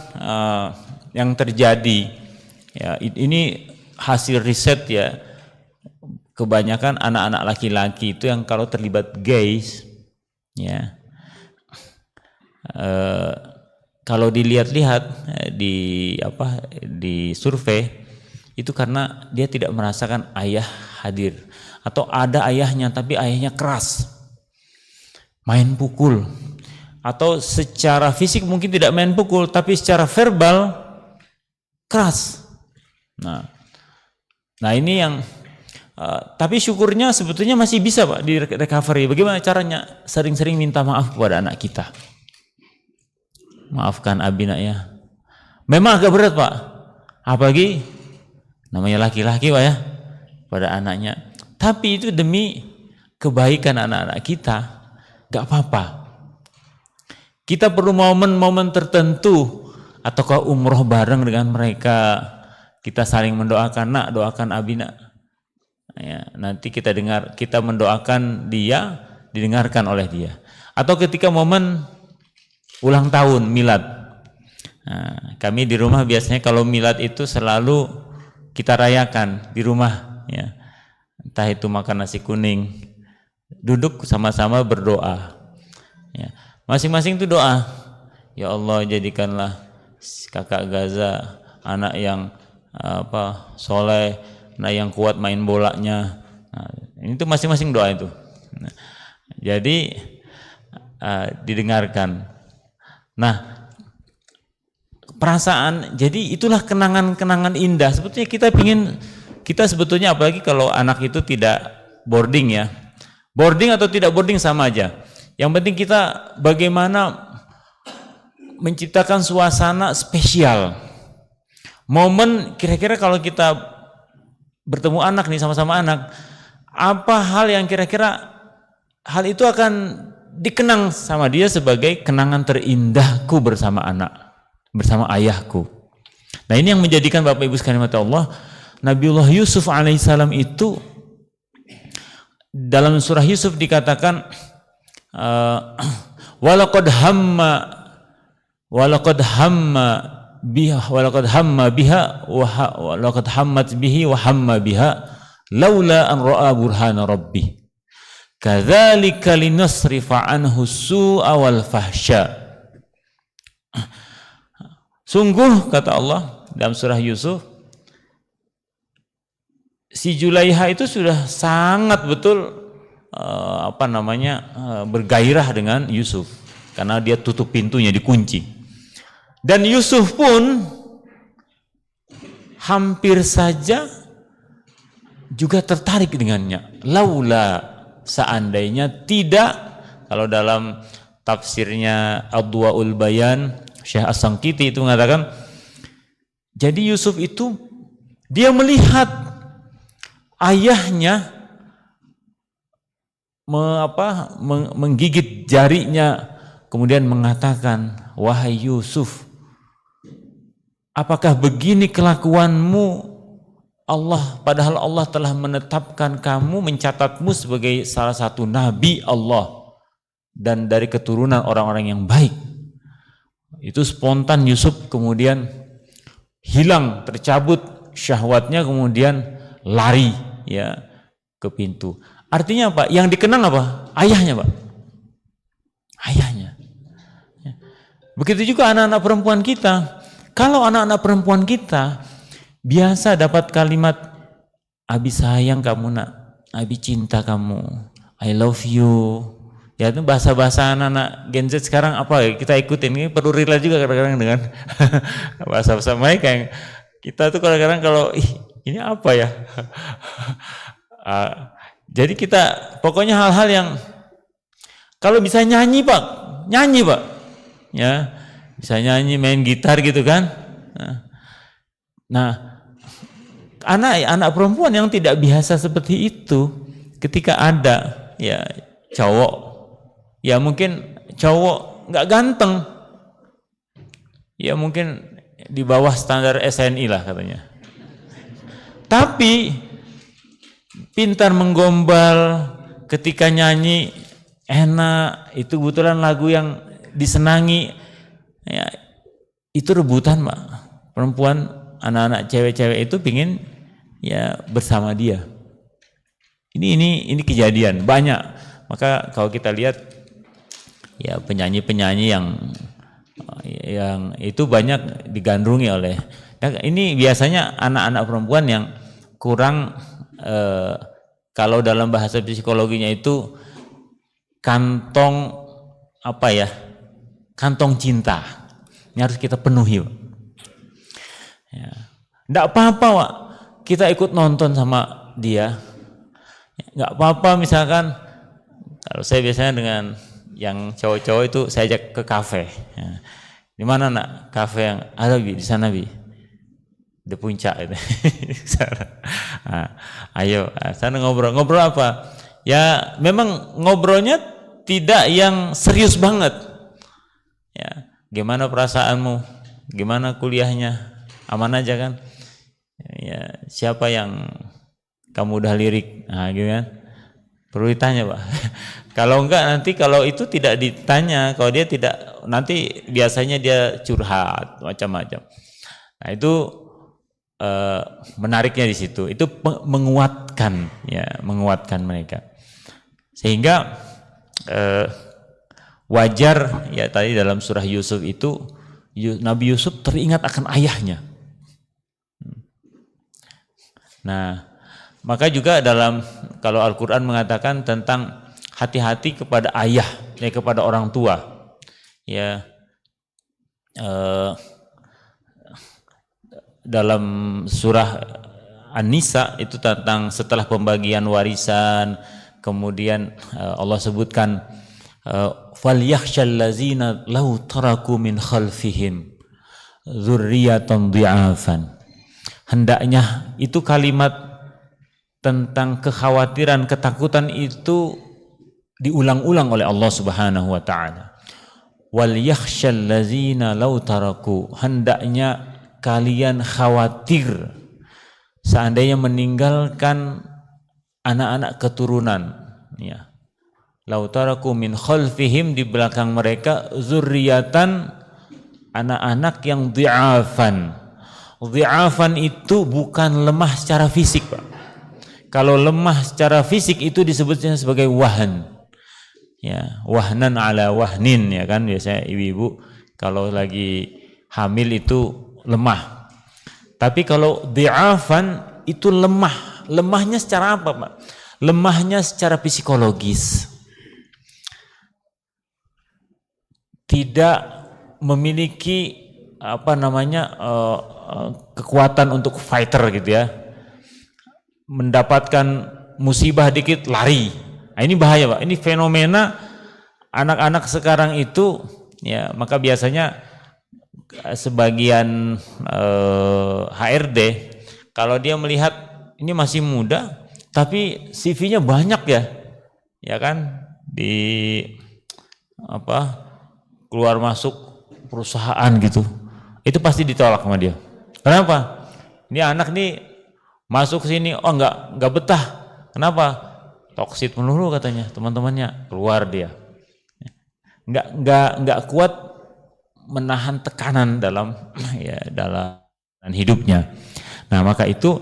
S4: yang terjadi, ya ini hasil riset ya, kebanyakan anak-anak laki-laki itu yang kalau terlibat gays, ya kalau dilihat-lihat di survei itu karena dia tidak merasakan ayah hadir, atau ada ayahnya tapi ayahnya keras, main pukul, atau secara fisik mungkin tidak main pukul tapi secara verbal keras. Nah ini yang tapi syukurnya sebetulnya masih bisa Pak di recovery. Bagaimana caranya? Sering-sering minta maaf kepada anak kita. Maafkan Abi nak ya. Memang agak berat Pak, apalagi namanya laki-laki Pak ya, pada anaknya. Tapi itu demi kebaikan anak-anak kita, gak apa-apa. Kita perlu momen-momen tertentu, ataukah umroh bareng dengan mereka, kita saling mendoakan, nak doakan Abi nak. Ya, nanti kita mendoakan dia, didengarkan oleh dia. Atau ketika momen ulang tahun, milad. Nah, kami di rumah biasanya kalau milad itu selalu kita rayakan di rumah, ya. Entah itu makan nasi kuning, duduk sama-sama berdoa. Ya. Masing-masing itu doa. Ya Allah, jadikanlah kakak Gaza anak yang soleh, anak yang kuat main bolanya. Nah, itu masing-masing doa itu. Nah, jadi didengarkan. Nah, perasaan, jadi itulah kenangan-kenangan indah. Sebetulnya kita sebetulnya apalagi kalau anak itu tidak boarding ya. Boarding atau tidak boarding sama aja. Yang penting kita bagaimana menciptakan suasana spesial. Momen kira-kira kalau kita bertemu anak nih, sama-sama anak, apa hal yang kira-kira hal itu akan dikenang sama dia sebagai kenangan terindahku bersama anak, bersama ayahku. Nah ini yang menjadikan Bapak Ibu sekalian mata Allah, Nabiullah Yusuf alaihissalam itu dalam surah Yusuf dikatakan walaqad hammat bihi wa hamma biha laula an ra'a burhana rabbih kadzalika linasrifa anhu su'a wal fahsya. Sungguh kata Allah dalam surah Yusuf, si Julaiha itu sudah sangat betul bergairah dengan Yusuf karena dia tutup pintunya, dikunci. Dan Yusuf pun hampir saja juga tertarik dengannya. Laula, seandainya tidak, kalau dalam tafsirnya Adwaul Bayan Syekh As-Sangkiti itu mengatakan, jadi Yusuf itu dia melihat ayahnya menggigit jarinya, kemudian mengatakan, wahai Yusuf, apakah begini kelakuanmu? Padahal Allah telah menetapkan kamu, mencatatmu sebagai salah satu nabi Allah dan dari keturunan orang-orang yang baik. Itu spontan Yusuf kemudian hilang, tercabut syahwatnya, kemudian lari ya ke pintu. Artinya apa? Yang dikenang apa? Ayahnya, Pak. Ayahnya. Begitu juga anak-anak perempuan kita. Kalau anak-anak perempuan kita biasa dapat kalimat, Abi sayang kamu nak, Abi cinta kamu, I love you. Ya itu bahasa-bahasa anak-anak Gen Z sekarang apa ya, kita ikutin. Ini perlu relate juga kadang-kadang dengan bahasa-bahasa mereka yang kita tuh kadang-kadang kalau ini apa ya. Jadi kita pokoknya hal-hal yang kalau bisa nyanyi Pak, ya bisa nyanyi, main gitar gitu kan. Nah, anak perempuan yang tidak biasa seperti itu, ketika ada ya cowok, ya mungkin cowok nggak ganteng, ya mungkin di bawah standar SNI lah katanya, tapi pintar menggombal, ketika nyanyi enak, itu kebetulan lagu yang disenangi, ya, itu rebutan, Pak. Perempuan, anak-anak cewek-cewek itu pingin ya bersama dia. Ini kejadian banyak. Maka kalau kita lihat ya penyanyi-penyanyi yang itu banyak digandrungi oleh ya, ini biasanya anak-anak perempuan yang kurang kalau dalam bahasa psikologinya itu kantong kantong cinta. Ini harus kita penuhi, Pak. Ya. Nggak apa-apa, Pak, kita ikut nonton sama dia. Nggak apa-apa, misalkan kalau saya biasanya dengan yang cowok-cowok itu saya ajak ke kafe. Ya. Di mana nak kafe yang ada, Bi? Di sana, Bi. Di puncak itu. Nah, ayo, sana ngobrol apa? Ya, memang ngobrolnya tidak yang serius banget. Ya, gimana perasaanmu? Gimana kuliahnya? Aman aja kan? Ya, siapa yang kamu udah lirik? Nah, gitu kan? Perlu ditanya, Pak. Kalau enggak, nanti kalau itu tidak ditanya, kalau dia tidak, nanti biasanya dia curhat macam-macam. Nah, itu menariknya di situ. Itu menguatkan mereka. Sehingga wajar ya tadi dalam surah Yusuf itu Nabi Yusuf teringat akan ayahnya. Nah, maka juga kalau Al-Quran mengatakan tentang hati-hati kepada ayah, kepada orang tua. Ya, dalam surah An-Nisa itu tentang setelah pembagian warisan, kemudian Allah sebutkan falyakhshal ladzina law taraku min khalfihim dzurriyyatan dhi'afan. Hendaknya itu kalimat tentang kekhawatiran, ketakutan itu diulang-ulang oleh Allah Subhanahu wa taala. Wal yakhshal ladzina law taraku, hendaknya kalian khawatir seandainya meninggalkan anak-anak keturunan, ya. Law taraku min khalfihim, di belakang mereka dzurriyyatan, anak-anak yang dhi'afan. Dhi'afan itu bukan lemah secara fisik, Pak. Kalau lemah secara fisik itu disebutnya sebagai wahan. Ya, wahnan ala wahnin, ya kan, biasanya ibu-ibu kalau lagi hamil itu lemah. Tapi kalau dhi'afan itu lemah. Lemahnya secara apa, Pak? Lemahnya secara psikologis. Tidak memiliki kekuatan untuk fighter gitu ya. Mendapatkan musibah dikit lari. Nah, ini bahaya, Pak. Ini fenomena anak-anak sekarang itu, ya, maka biasanya sebagian HRD kalau dia melihat ini masih muda tapi CV-nya banyak ya kan, di keluar masuk perusahaan gitu, itu pasti ditolak sama dia. Kenapa? Ini anak nih masuk ke sini, enggak betah. Kenapa? Toksit melulu katanya teman-temannya, keluar dia. Enggak kuat menahan tekanan dalam hidupnya. Nah, maka itu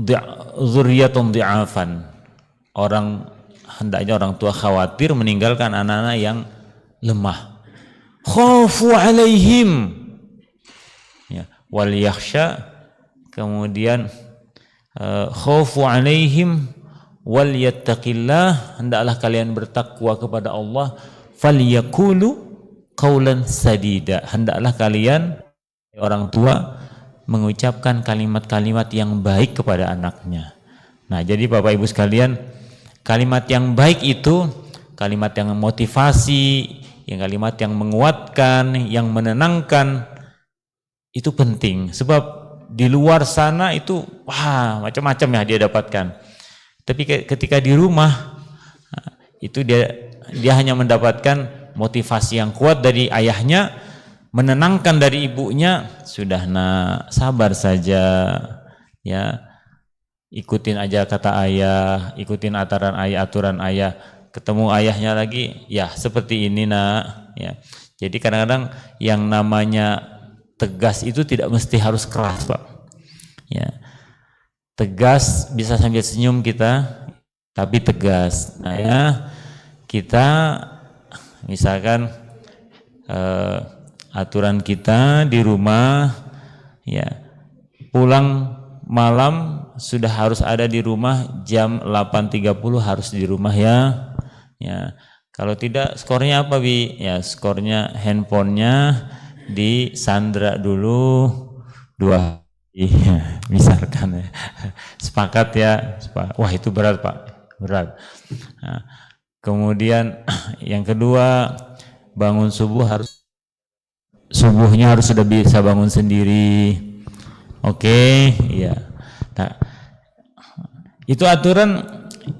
S4: dzurriyyatun dhi'afan. Hendaknya orang tua khawatir meninggalkan anak-anak yang lemah. Khafu alaihim, ya, wal yakhsha, kemudian khafu alaihim wal yattaqillah, hendaklah kalian bertakwa kepada Allah, falyaqulu qaulan sadida, hendaklah kalian orang tua mengucapkan kalimat-kalimat yang baik kepada anaknya. Nah, jadi Bapak Ibu sekalian, kalimat yang baik itu kalimat yang motivasi, yang kalimat yang menguatkan, yang menenangkan, itu penting. Sebab di luar sana itu macam-macam ya dia dapatkan. Tapi ketika di rumah itu dia hanya mendapatkan motivasi yang kuat dari ayahnya, menenangkan dari ibunya, sudah nak, sabar saja, ya, ikutin aja kata ayah, ikutin aturan ayah, ketemu ayahnya lagi, ya seperti ini nak, ya. Jadi kadang-kadang yang namanya tegas itu tidak mesti harus keras, Pak. Ya. Tegas bisa sambil senyum kita, tapi tegas. Nah, ya, kita misalkan aturan kita di rumah, ya, pulang malam sudah harus ada di rumah jam 8.30 harus di rumah ya. Ya. Kalau tidak skornya apa Bi? Ya skornya handphonenya disandra dulu 2 hari. Misalkan ya. Sepakat ya. Wah itu berat Pak, berat. Nah, kemudian yang kedua, bangun subuhnya harus sudah bisa bangun sendiri. Oke, iya. Nah, itu aturan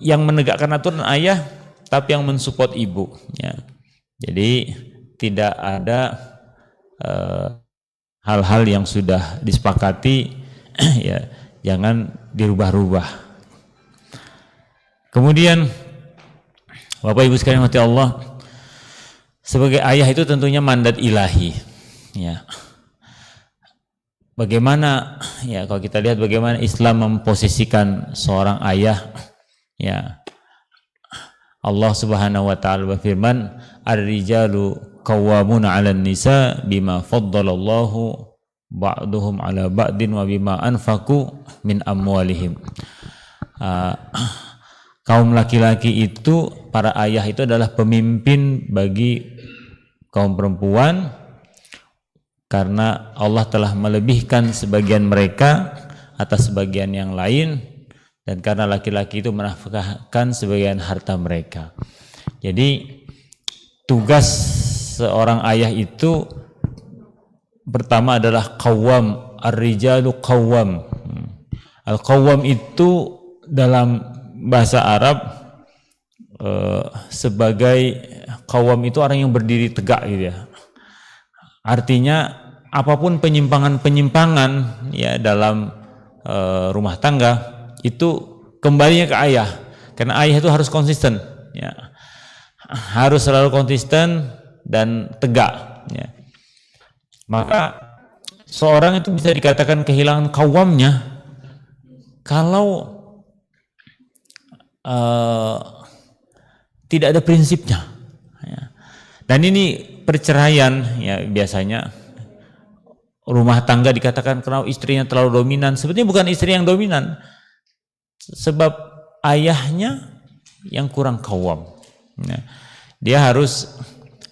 S4: yang menegakkan aturan ayah, tapi yang mensupport ibu. Ya. Jadi tidak ada hal-hal yang sudah disepakati, ya jangan dirubah-rubah. Kemudian, Bapak Ibu sekalian rahmati Allah, sebagai ayah itu tentunya mandat ilahi. Ya. Bagaimana ya kalau kita lihat bagaimana Islam memposisikan seorang ayah, ya Allah Subhanahu wa taala berfirman, ar-rijalu qawwamuna 'alan nisa bima faddalallahu ba'duhum 'ala ba'din wa bima anfaqu min amwalihim. Kaum laki-laki itu, para ayah itu adalah pemimpin bagi kaum perempuan, karena Allah telah melebihkan sebagian mereka atas sebagian yang lain, dan karena laki-laki itu menafkahkan sebagian harta mereka. Jadi tugas seorang ayah itu pertama adalah qawwam, ar-rijalu qawwam. Al-qawwam itu dalam bahasa Arab sebagai qawwam itu orang yang berdiri tegak gitu ya. Artinya apapun penyimpangan-penyimpangan ya dalam rumah tangga itu kembalinya ke ayah, karena ayah itu harus konsisten, ya harus selalu konsisten dan tegak. Ya. Maka seorang itu bisa dikatakan kehilangan qawwamnya kalau tidak ada prinsipnya. Ya. Dan ini perceraian ya biasanya rumah tangga dikatakan kalau istrinya terlalu dominan. Sebetulnya bukan istri yang dominan, sebab ayahnya yang kurang qawwam. Ya. Dia harus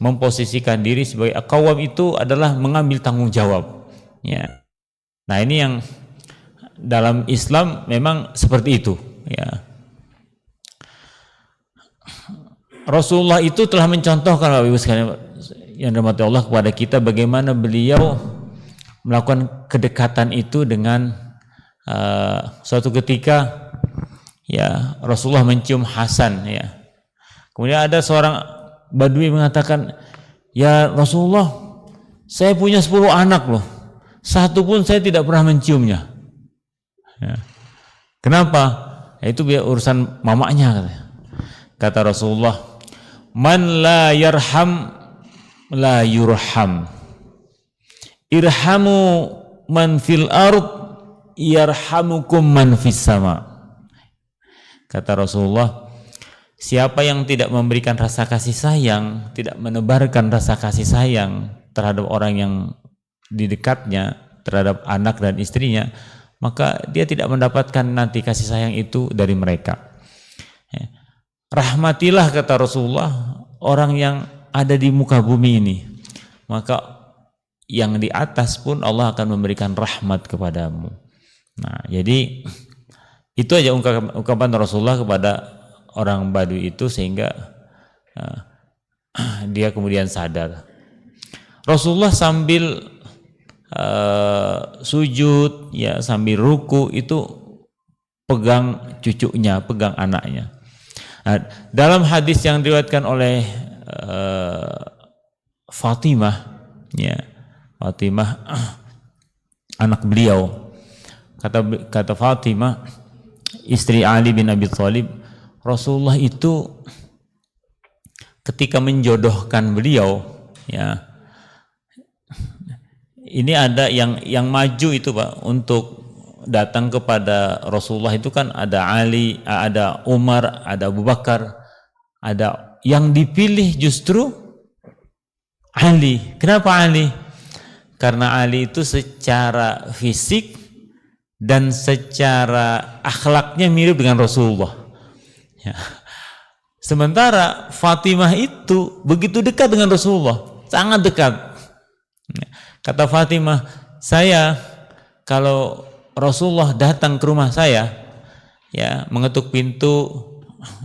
S4: memposisikan diri sebagai qawwam, itu adalah mengambil tanggung jawab. Ya. Nah ini yang dalam Islam memang seperti itu. Ya. Rasulullah itu telah mencontohkan Bapak Ibu sekalian yang dirahmati Allah kepada kita bagaimana beliau melakukan kedekatan itu dengan suatu ketika ya Rasulullah mencium Hasan ya. Kemudian ada seorang Badui mengatakan, "Ya Rasulullah, saya punya 10 anak loh. Satu pun saya tidak pernah menciumnya." Ya. Kenapa? Ya, itu biar urusan mamanya. Kata Rasulullah, "Man la yarham la yurham. Irhamu man fil ard yarhamukum man fis sama." Kata Rasulullah, siapa yang tidak memberikan rasa kasih sayang, tidak menebarkan rasa kasih sayang terhadap orang yang di dekatnya, terhadap anak dan istrinya, maka dia tidak mendapatkan nanti kasih sayang itu dari mereka. Ya. Rahmatilah, kata Rasulullah, orang yang ada di muka bumi ini, maka yang di atas pun Allah akan memberikan rahmat kepadamu. Nah, jadi itu aja ungkapan Rasulullah kepada orang Badui itu, sehingga dia kemudian sadar. Rasulullah sambil sujud ya, sambil ruku itu pegang cucunya, pegang anaknya. Nah, dalam hadis yang diriwayatkan oleh Fatimah ya, Fatimah anak beliau, kata Fatimah istri Ali bin Abi Thalib, Rasulullah itu ketika menjodohkan beliau, ya, ini ada yang maju itu Pak untuk datang kepada Rasulullah itu kan ada Ali, ada Umar, ada Abu Bakar, ada yang dipilih justru Ali. Kenapa Ali? Karena Ali itu secara fisik dan secara akhlaknya mirip dengan Rasulullah. Ya. Sementara Fatimah itu begitu dekat dengan Rasulullah, sangat dekat. Kata Fatimah, saya kalau Rasulullah datang ke rumah saya, ya, mengetuk pintu,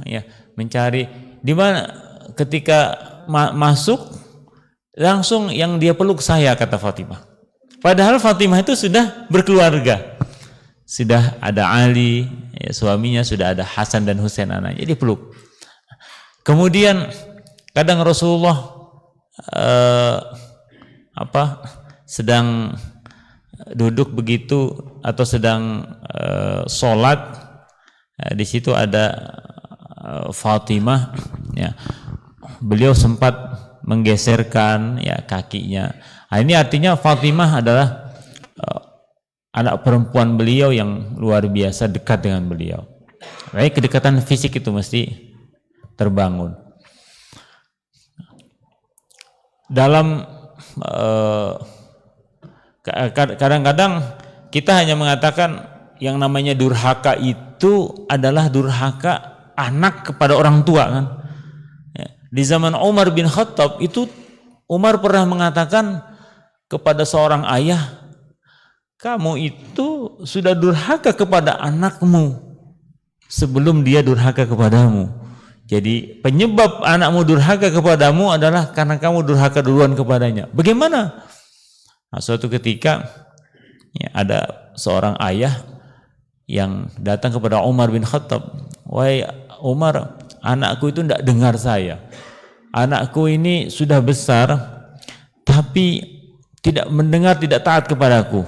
S4: ya, mencari di mana, ketika masuk langsung yang dia peluk saya, kata Fatimah. Padahal Fatimah itu sudah berkeluarga, sudah ada Ali, ya, suaminya, sudah ada Hasan dan Husain anaknya, dia peluk. Kemudian kadang Rasulullah sedang duduk begitu atau sedang sholat, di situ ada Fatimah, ya, beliau sempat menggeserkan, ya, kakinya. Nah, ini artinya Fatimah adalah anak perempuan beliau yang luar biasa dekat dengan beliau. Baik, kedekatan fisik itu mesti terbangun. Dalam kadang-kadang kita hanya mengatakan yang namanya durhaka itu adalah durhaka anak kepada orang tua, kan? Ya. Di zaman Umar bin Khattab itu, Umar pernah mengatakan kepada seorang ayah, kamu itu sudah durhaka kepada anakmu sebelum dia durhaka kepadamu. Jadi penyebab anakmu durhaka kepadamu adalah karena kamu durhaka duluan kepadanya. Bagaimana? Nah, suatu ketika, ya, ada seorang ayah yang datang kepada Umar bin Khattab. Wahai Umar, anakku itu tidak dengar saya. Anakku ini sudah besar, tapi tidak mendengar, tidak taat kepadaku.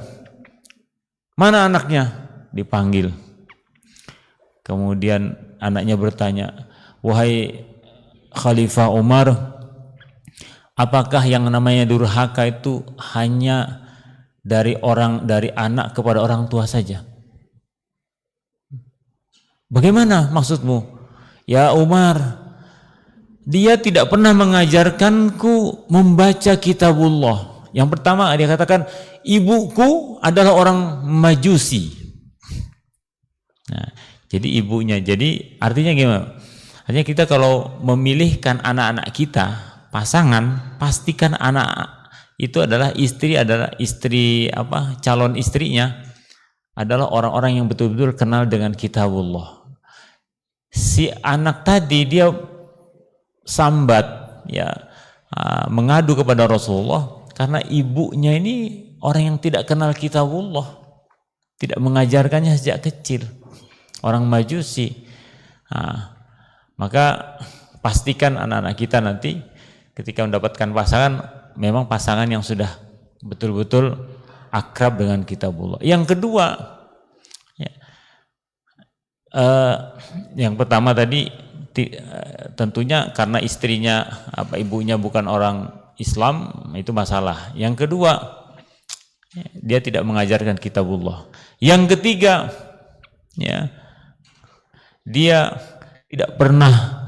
S4: Mana anaknya? Dipanggil. Kemudian anaknya bertanya, wahai Khalifah Umar, apakah yang namanya durhaka itu hanya dari anak kepada orang tua saja? Bagaimana maksudmu? Ya Umar, dia tidak pernah mengajarkanku membaca kitabullah. Yang pertama dia katakan, ibuku adalah orang Majusi. Nah, jadi ibunya. Jadi artinya gimana? Artinya kita kalau memilihkan anak-anak kita, pasangan, pastikan anak itu adalah istri calon istrinya adalah orang-orang yang betul-betul kenal dengan kitabullah. Si anak tadi dia sambat, ya, mengadu kepada Rasulullah karena ibunya ini orang yang tidak kenal kitabullah, tidak mengajarkannya sejak kecil, orang Majusi. Maka pastikan anak-anak kita nanti ketika mendapatkan pasangan, memang pasangan yang sudah betul-betul akrab dengan kitabullah. Yang kedua, ya, yang pertama tadi tentunya karena istrinya ibunya bukan orang Islam, itu masalah. Yang kedua, dia tidak mengajarkan kitabullah. Yang ketiga, ya, dia tidak pernah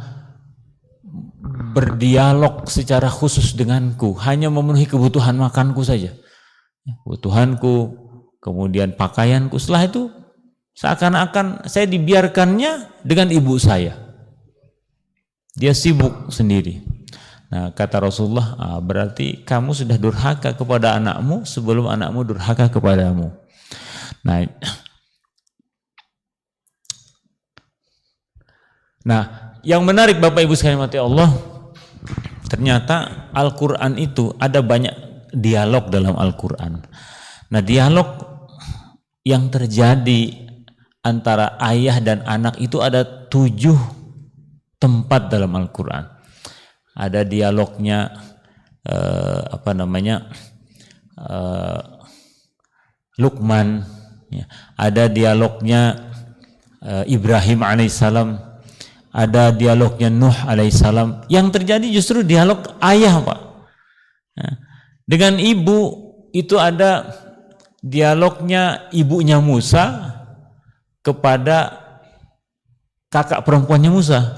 S4: berdialog secara khusus denganku, hanya memenuhi kebutuhan makanku saja, kebutuhanku, kemudian pakaianku. Setelah itu seakan-akan saya dibiarkannya dengan ibu saya, dia sibuk sendiri. Nah, kata Rasulullah, berarti kamu sudah durhaka kepada anakmu sebelum anakmu durhaka kepadamu. Nah, yang menarik Bapak Ibu sekalian mati Allah, ternyata Al-Quran itu ada banyak dialog dalam Al-Quran. Nah, dialog yang terjadi antara ayah dan anak itu ada 7 tempat dalam Al-Quran. Ada dialognya Luqman, ya. Ada dialognya Ibrahim alaihissalam, ada dialognya Nuh alaihissalam. Yang terjadi justru dialog ayah, Pak. Nah, dengan ibu itu ada dialognya ibunya Musa kepada kakak perempuannya Musa.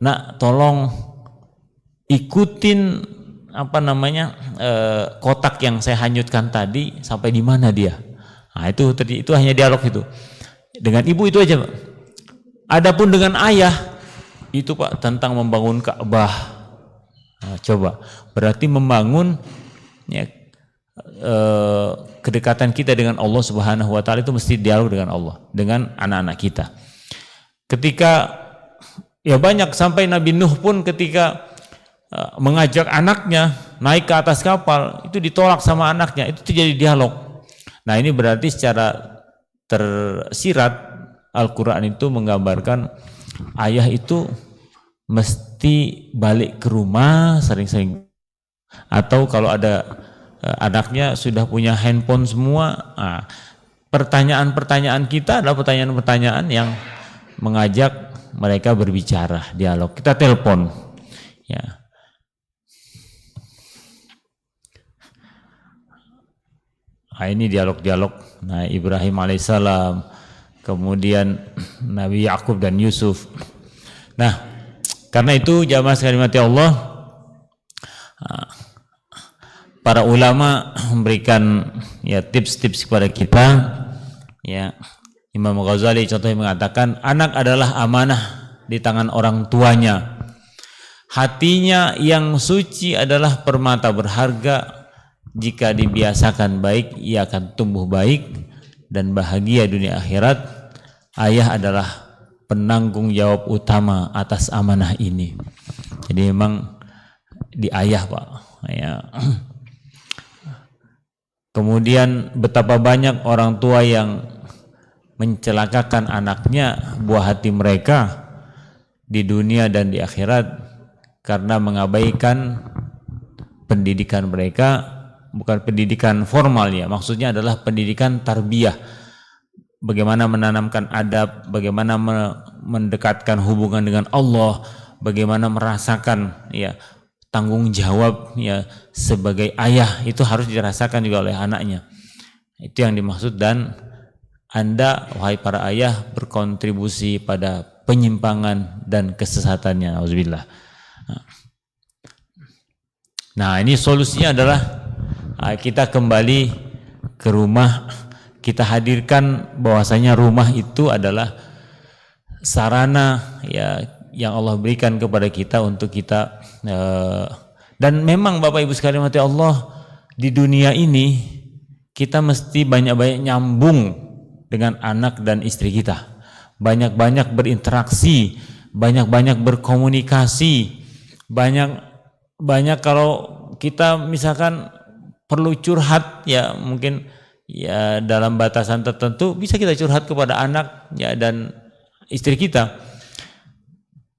S4: Nak, tolong ikutin kotak yang saya hanyutkan tadi sampai di mana dia. Nah, itu hanya dialog itu. Dengan ibu itu aja, Pak. Adapun dengan ayah itu, Pak, tentang membangun Ka'bah. Nah, coba berarti membangun ya, kedekatan kita dengan Allah Subhanahu wa taala itu mesti dialog dengan Allah, dengan anak-anak kita. Ketika ya banyak, sampai Nabi Nuh pun ketika mengajak anaknya naik ke atas kapal, itu ditolak sama anaknya, itu terjadi dialog. Nah, ini berarti secara tersirat Al-Quran itu menggambarkan ayah itu mesti balik ke rumah sering-sering, atau kalau ada anaknya sudah punya handphone semua, pertanyaan-pertanyaan kita adalah pertanyaan-pertanyaan yang mengajak mereka berbicara, dialog. Kita telepon, ya. Nah, ini dialog-dialog. Nah, Ibrahim alaihissalam, kemudian Nabi Yakub dan Yusuf. Nah, karena itu jamaah sekalian mati Allah, para ulama memberikan ya tips-tips kepada kita. Ya, Imam Ghazali contohnya mengatakan, anak adalah amanah di tangan orang tuanya. Hatinya yang suci adalah permata berharga. Jika dibiasakan baik, ia akan tumbuh baik dan bahagia dunia akhirat. Ayah adalah penanggung jawab utama atas amanah ini. Jadi memang di ayah, Pak. Ya. Kemudian betapa banyak orang tua yang mencelakakan anaknya, buah hati mereka di dunia dan di akhirat karena mengabaikan pendidikan mereka. Bukan pendidikan formal ya, maksudnya adalah pendidikan tarbiyah, bagaimana menanamkan adab, bagaimana mendekatkan hubungan dengan Allah, bagaimana merasakan ya tanggung jawab ya sebagai ayah, itu harus dirasakan juga oleh anaknya. Itu yang dimaksud. Dan Anda, wahai para ayah, berkontribusi pada penyimpangan dan kesesatannya. Auzubillah. Nah, ini solusinya adalah kita kembali ke rumah, kita hadirkan bahwasanya rumah itu adalah sarana ya yang Allah berikan kepada kita untuk kita dan memang Bapak Ibu sekalian mati Allah, di dunia ini kita mesti banyak-banyak nyambung dengan anak dan istri kita, banyak-banyak berinteraksi, banyak-banyak berkomunikasi, banyak kalau kita misalkan perlu curhat ya, mungkin ya dalam batasan tertentu bisa kita curhat kepada anak ya dan istri kita.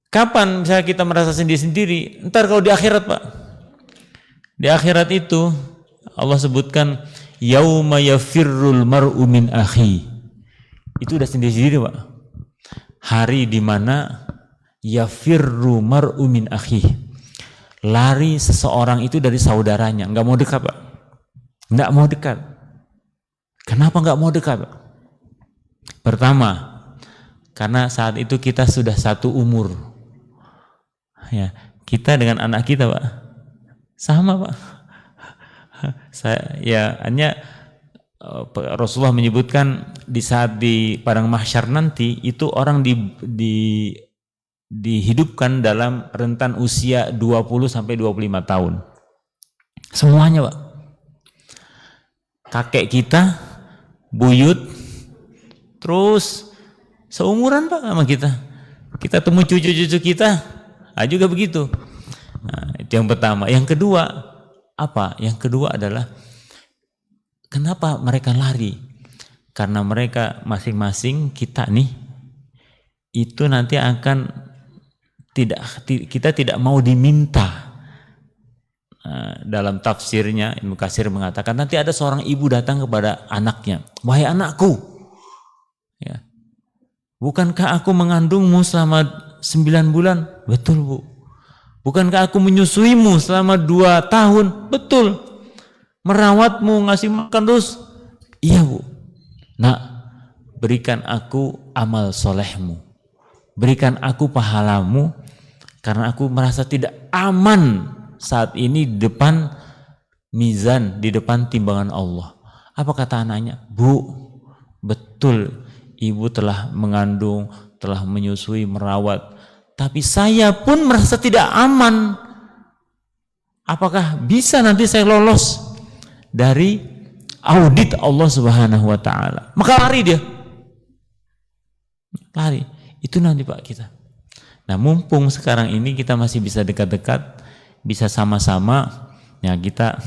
S4: Kapan misalnya kita merasa sendiri-sendiri? Ntar kalau di akhirat, Pak. Di akhirat itu Allah sebutkan yauma yafirrul mar'u min akhi. Itu udah sendiri-sendiri, Pak. Hari di mana yafirru mar'u min akhi. Lari seseorang itu dari saudaranya, enggak mau dekat, Pak. Enggak mau dekat. Kenapa enggak mau dekat, Pak? Pertama, karena saat itu kita sudah satu umur. Ya, kita dengan anak kita, Pak, sama, Pak. Hanya Rasulullah menyebutkan di saat di padang mahsyar nanti itu orang dihidupkan dalam rentan usia 20 sampai 25 tahun. Semuanya, Pak. Kakek kita, buyut, terus seumuran, Pak, sama kita. Kita temu cucu-cucu kita, juga begitu. Nah, itu yang pertama. Yang kedua, apa? Yang kedua adalah kenapa mereka lari? Karena mereka masing-masing kita nih, itu nanti akan kita tidak mau diminta. Dalam tafsirnya Ibnu Katsir mengatakan nanti ada seorang ibu datang kepada anaknya, wahai anakku, ya, bukankah aku mengandungmu selama 9 bulan? Betul Bu. Bukankah aku menyusuimu selama 2 tahun? Betul. Merawatmu, ngasih makan terus? Iya Bu. Nak, berikan aku amal solehmu. Berikan aku pahalamu, karena aku merasa tidak aman saat ini di depan mizan, di depan timbangan Allah. Apa kata anaknya? Bu, betul ibu telah mengandung, telah menyusui, merawat, tapi saya pun merasa tidak aman. Apakah bisa nanti saya lolos dari audit Allah Subhanahu wa taala? Maka lari dia. Lari. Itu nanti Pak kita. Nah, mumpung sekarang ini kita masih bisa dekat-dekat, bisa sama-sama, ya kita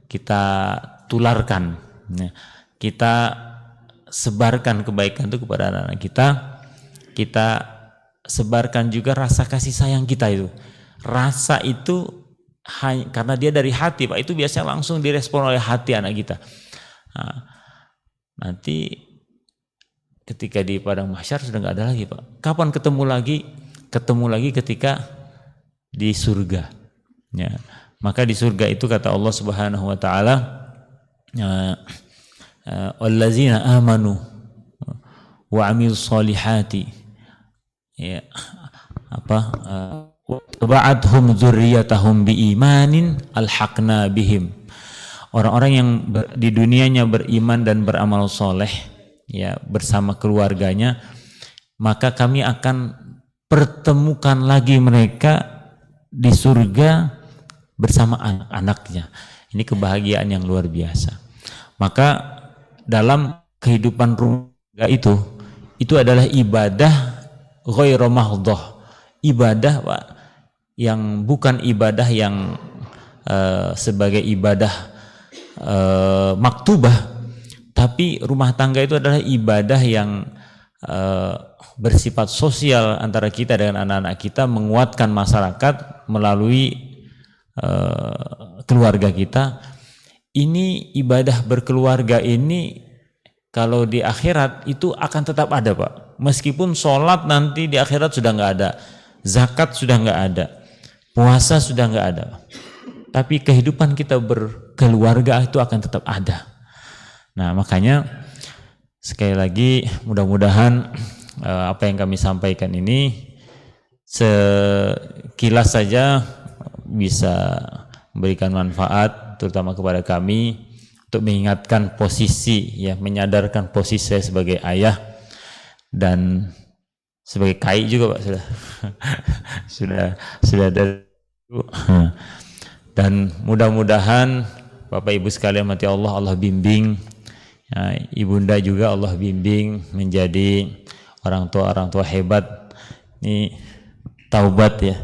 S4: kita tularkan, ya. Kita sebarkan kebaikan itu kepada anak-anak kita. Kita sebarkan juga rasa kasih sayang kita itu. Rasa itu karena dia dari hati Pak, itu biasanya langsung direspon oleh hati anak kita. Nah, nanti ketika di padang mahsyar sudah nggak ada lagi Pak. Kapan ketemu lagi? Ketemu lagi ketika di surga. Ya. Maka di surga itu kata Allah Subhanahu wa taala, wallazina amanu wa amilus solihati, ya, ba'adhum dzurriyyatahum biimanin alhaqna bihim. Orang-orang yang di dunianya beriman dan beramal soleh, ya, bersama keluarganya, maka kami akan pertemukan lagi mereka di surga bersama anak-anaknya. Ini kebahagiaan yang luar biasa. Maka dalam kehidupan rumah itu adalah ibadah ghairu mahdhah, ibadah Pak, yang bukan ibadah yang sebagai ibadah maktubah, tapi rumah tangga itu adalah ibadah yang bersifat sosial antara kita dengan anak-anak kita, menguatkan masyarakat melalui keluarga kita. Ini ibadah berkeluarga ini kalau di akhirat itu akan tetap ada Pak. Meskipun sholat nanti di akhirat sudah nggak ada, zakat sudah nggak ada, puasa sudah nggak ada, tapi kehidupan kita berkeluarga itu akan tetap ada. Nah, makanya sekali lagi mudah-mudahan apa yang kami sampaikan ini sekilas saja bisa memberikan manfaat terutama kepada kami untuk mengingatkan posisi, ya, menyadarkan posisi saya sebagai ayah dan sebagai kai juga Pak, sudah dari dan mudah-mudahan Bapak Ibu sekalian mati Allah bimbing, ya, ibunda juga Allah bimbing menjadi orang tua hebat. Ini taubat, ya,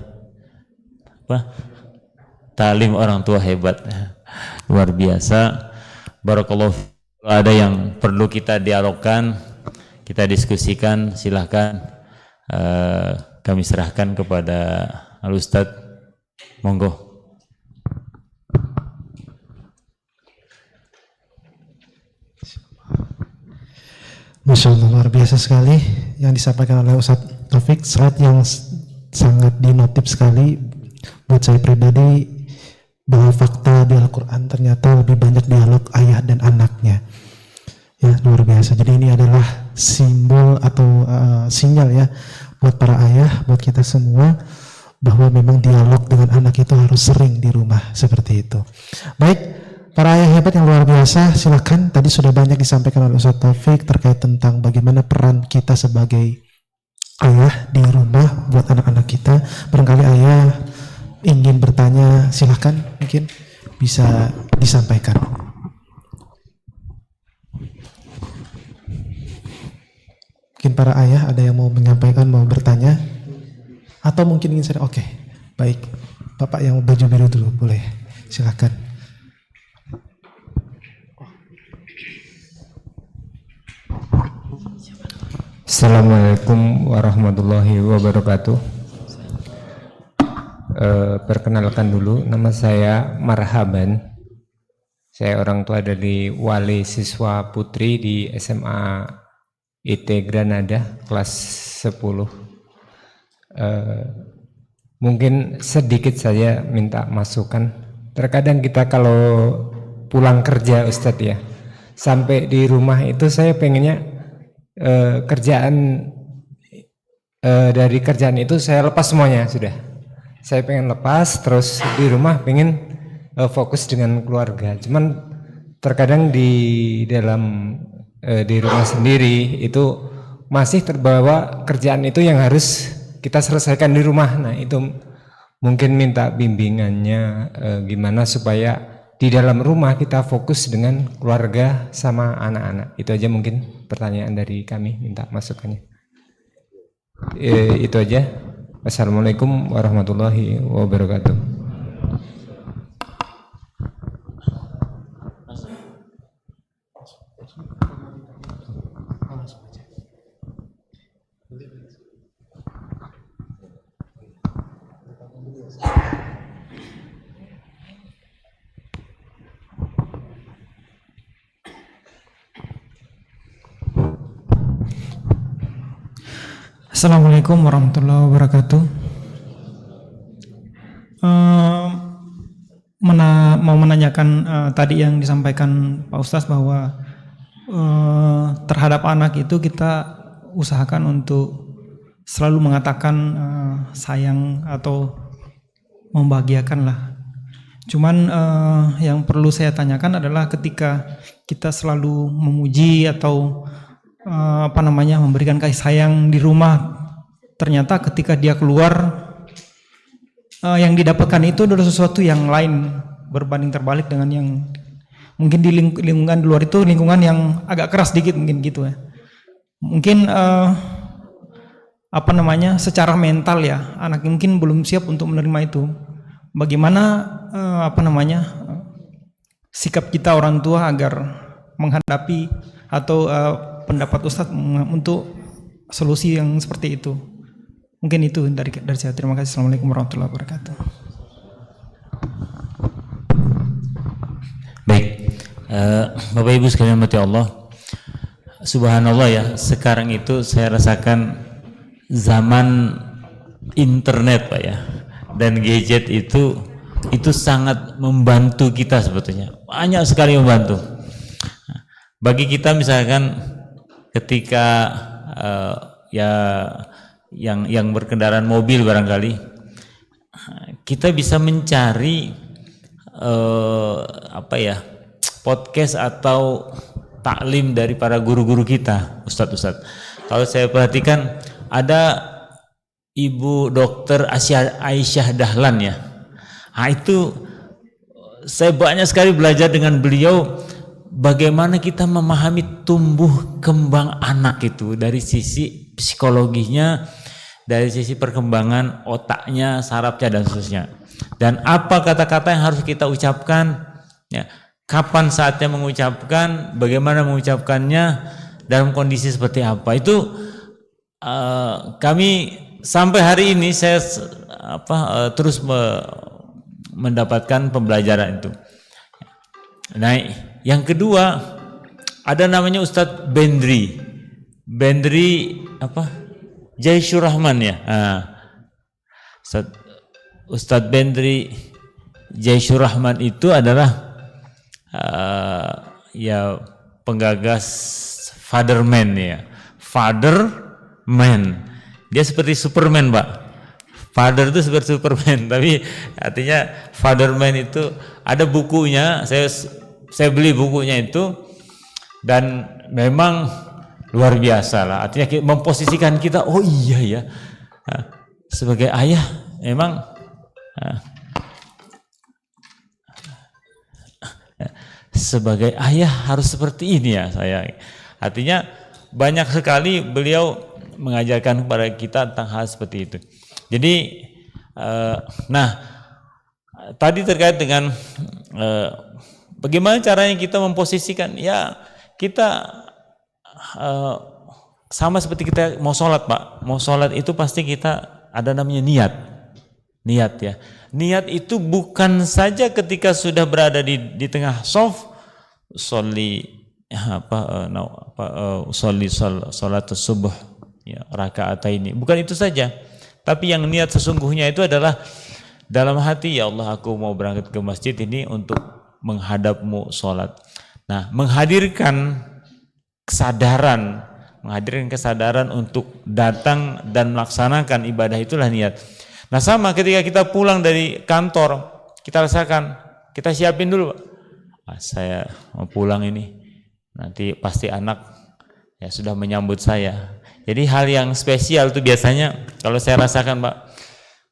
S4: talim orang tua hebat, luar biasa. Barakallahu. Ada yang perlu kita dialogkan, kita diskusikan, silahkan kami serahkan kepada Al-Ustadz. Monggo.
S1: Masya Allah, luar biasa sekali yang disampaikan oleh Ustadz Taufik. Slide yang sangat dinotif sekali buat saya pribadi, bahwa fakta di Al-Quran ternyata lebih banyak dialog ayah dan anaknya. Ya, luar biasa. Jadi ini adalah simbol atau sinyal, ya, buat para ayah, buat kita semua, bahwa memang dialog dengan anak itu harus sering di rumah, seperti itu. Baik, para ayah hebat yang luar biasa, silakan. Tadi sudah banyak disampaikan oleh Ustadz Taufik terkait tentang bagaimana peran kita sebagai ayah di rumah buat anak-anak kita. Barangkali ayah ingin bertanya, silakan, mungkin bisa disampaikan. Mungkin para ayah ada yang mau menyampaikan, mau bertanya, atau mungkin ingin saya. Oke, baik, Bapak yang baju biru dulu, boleh, silakan.
S5: Assalamualaikum warahmatullahi wabarakatuh. Perkenalkan dulu, nama saya Marhaban. Saya orang tua dari wali siswa putri di SMA IT Granada kelas 10. Mungkin sedikit saya minta masukan. Terkadang kita kalau pulang kerja Ustadz ya, sampai di rumah itu saya pengennya dari kerjaan itu saya lepas semuanya sudah. Saya pengen lepas, terus di rumah pengen fokus dengan keluarga. Cuman terkadang di rumah sendiri itu masih terbawa kerjaan itu yang harus kita selesaikan di rumah. Nah itu mungkin minta bimbingannya gimana supaya di dalam rumah kita fokus dengan keluarga sama anak-anak. Itu aja mungkin pertanyaan dari kami, minta masukannya. Itu aja. Assalamualaikum warahmatullahi wabarakatuh.
S6: Assalamualaikum warahmatullahi wabarakatuh. Mau menanyakan tadi yang disampaikan Pak Ustadz bahwa terhadap anak itu kita usahakan untuk selalu mengatakan sayang atau membahagiakan lah. Cuman yang perlu saya tanyakan adalah ketika kita selalu memuji atau memberikan kasih sayang di rumah, ternyata ketika dia keluar yang didapatkan itu adalah sesuatu yang lain, berbanding terbalik dengan yang mungkin di lingkungan di luar itu lingkungan yang agak keras dikit mungkin gitu ya. Mungkin secara mental ya anak mungkin belum siap untuk menerima itu. Bagaimana sikap kita orang tua agar menghadapi atau pendapat Ustadz untuk solusi yang seperti itu. Mungkin itu dari saya. Terima kasih. Assalamualaikum warahmatullahi wabarakatuh.
S4: Baik, Bapak Ibu sekalian mati Allah, subhanallah ya, sekarang itu saya rasakan zaman internet Pak ya, dan gadget itu sangat membantu kita sebetulnya, banyak sekali membantu. Bagi kita misalkan ketika yang berkendaraan mobil barangkali kita bisa mencari podcast atau taklim dari para guru-guru kita, ustadz-ustadz. Kalau saya perhatikan ada Ibu Dokter Aisyah Dahlan ya. Nah, itu saya banyak sekali belajar dengan beliau. Bagaimana kita memahami tumbuh kembang anak itu dari sisi psikologinya, dari sisi perkembangan otaknya, sarafnya dan seterusnya. Dan apa kata-kata yang harus kita ucapkan, ya, kapan saatnya mengucapkan, bagaimana mengucapkannya, dalam kondisi seperti apa. Itu kami sampai hari ini saya terus mendapatkan pembelajaran itu. Nah, yang kedua ada namanya Ustadz Bendri Jaisyur Rahman ya. Ustadz Bendri Jaisyur Rahman itu adalah penggagas Fatherman ya. Fatherman. Dia seperti Superman, Pak. Father itu seperti Superman, tapi artinya Fatherman itu ada bukunya. Saya beli bukunya itu dan memang luar biasa lah. Artinya memposisikan kita, oh iya ya, sebagai ayah memang sebagai ayah harus seperti ini ya saya. Artinya banyak sekali beliau mengajarkan kepada kita tentang hal seperti itu. Jadi, tadi terkait dengan bagaimana caranya kita memposisikan, ya kita sama seperti kita mau sholat Pak. Mau sholat itu pasti kita ada namanya niat ya. Niat itu bukan saja ketika sudah berada di tengah shaf, sholli usolli salat subuh ya rakaataini. Bukan itu saja, tapi yang niat sesungguhnya itu adalah dalam hati, ya Allah aku mau berangkat ke masjid ini untuk menghadapmu sholat. Nah, menghadirkan kesadaran untuk datang dan melaksanakan ibadah itulah niat. Nah sama ketika kita pulang dari kantor, kita rasakan, kita siapin dulu, saya mau pulang ini, nanti pasti anak ya sudah menyambut saya. Jadi hal yang spesial itu biasanya kalau saya rasakan Pak,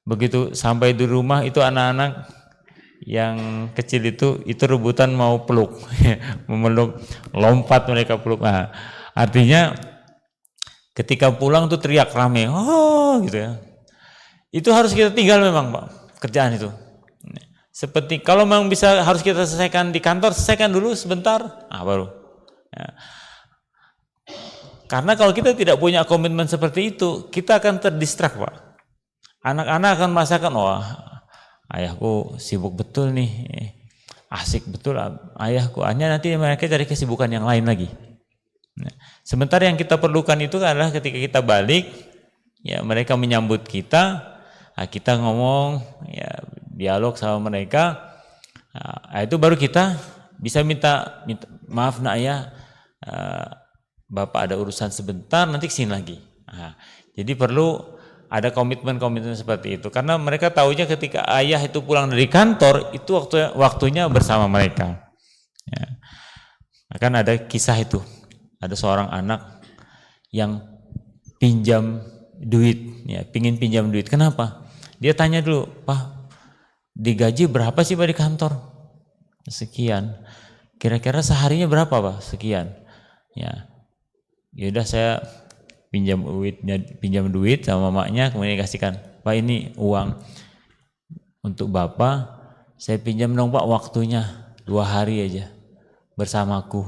S4: begitu sampai di rumah itu anak-anak yang kecil itu rebutan mau peluk, memeluk, lompat mereka peluk. Nah, artinya ketika pulang tuh teriak rame, oh gitu ya. Itu harus kita tinggal memang Pak, kerjaan itu. Seperti kalau memang bisa harus kita selesaikan di kantor, selesaikan dulu sebentar, baru. Ya. Karena kalau kita tidak punya komitmen seperti itu, kita akan terdistrak Pak. Anak-anak akan merasakan, wah ayahku sibuk betul nih, asik betul ayahku. Hanya nanti mereka cari kesibukan yang lain lagi. Nah, sementara yang kita perlukan itu adalah ketika kita balik, ya mereka menyambut kita, kita ngomong, ya dialog sama mereka, itu baru kita bisa minta maaf nak ayah, bapak ada urusan sebentar, nanti kesini lagi. Jadi perlu ada komitmen seperti itu, karena mereka tahunya ketika ayah itu pulang dari kantor itu waktunya bersama mereka. Ya. Akan ada kisah itu, ada seorang anak yang pinjam duit, ya pingin pinjam duit. Kenapa? Dia tanya dulu, Pak, digaji berapa sih Pak di kantor? Sekian. Kira-kira seharinya berapa Pak? Sekian. Ya, yaudah saya pinjam duit sama mamanya, kemudian dikasihkan, Pak ini uang untuk bapak, saya pinjam dong Pak waktunya 2 hari aja bersamaku.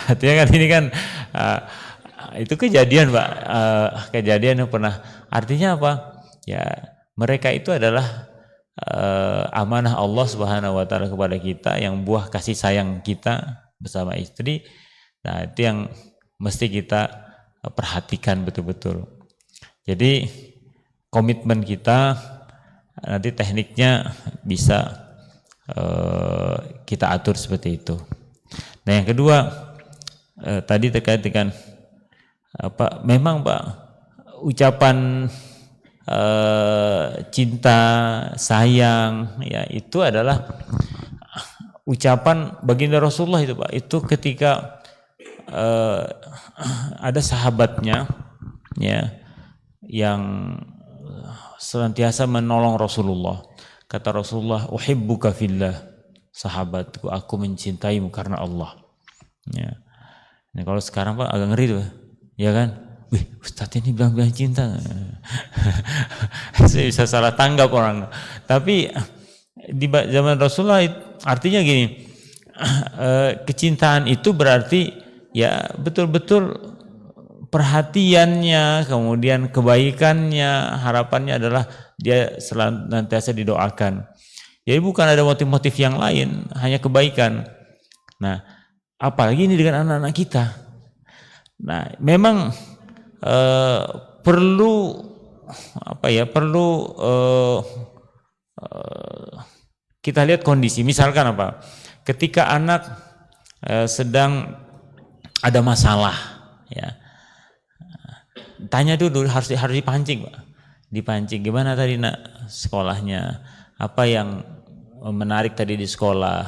S4: Artinya kan ini kan itu kejadian Pak, kejadian yang pernah. Artinya apa? Ya mereka itu adalah amanah Allah Subhanahu wa taala kepada kita, yang buah kasih sayang kita bersama istri. Nah itu yang mesti kita perhatikan betul-betul. Jadi komitmen kita nanti tekniknya bisa kita atur seperti itu. Nah yang kedua tadi terkait dengan memang Pak, ucapan cinta sayang ya itu adalah ucapan baginda Rasulullah itu Pak. Itu ketika ada sahabatnya ya yang senantiasa menolong Rasulullah. Kata Rasulullah, uhibbuka fillah, sahabatku aku mencintaimu karena Allah. Ya. Nah, kalau sekarang Pak agak ngeri tuh, ya kan? Wih, Ustadz ini bilang cinta. Saya bisa salah tanggap orang. Tapi di zaman Rasulullah artinya gini, kecintaan itu berarti ya betul-betul perhatiannya, kemudian kebaikannya, harapannya adalah dia senantiasa didoakan. Jadi bukan ada motif-motif yang lain, hanya kebaikan. Nah, apalagi ini dengan anak-anak kita. Nah, memang perlu kita lihat kondisi. Misalkan apa? Ketika anak sedang ada masalah, ya tanya dulu, harus dipancing Pak, dipancing gimana tadi nak sekolahnya, apa yang menarik tadi di sekolah,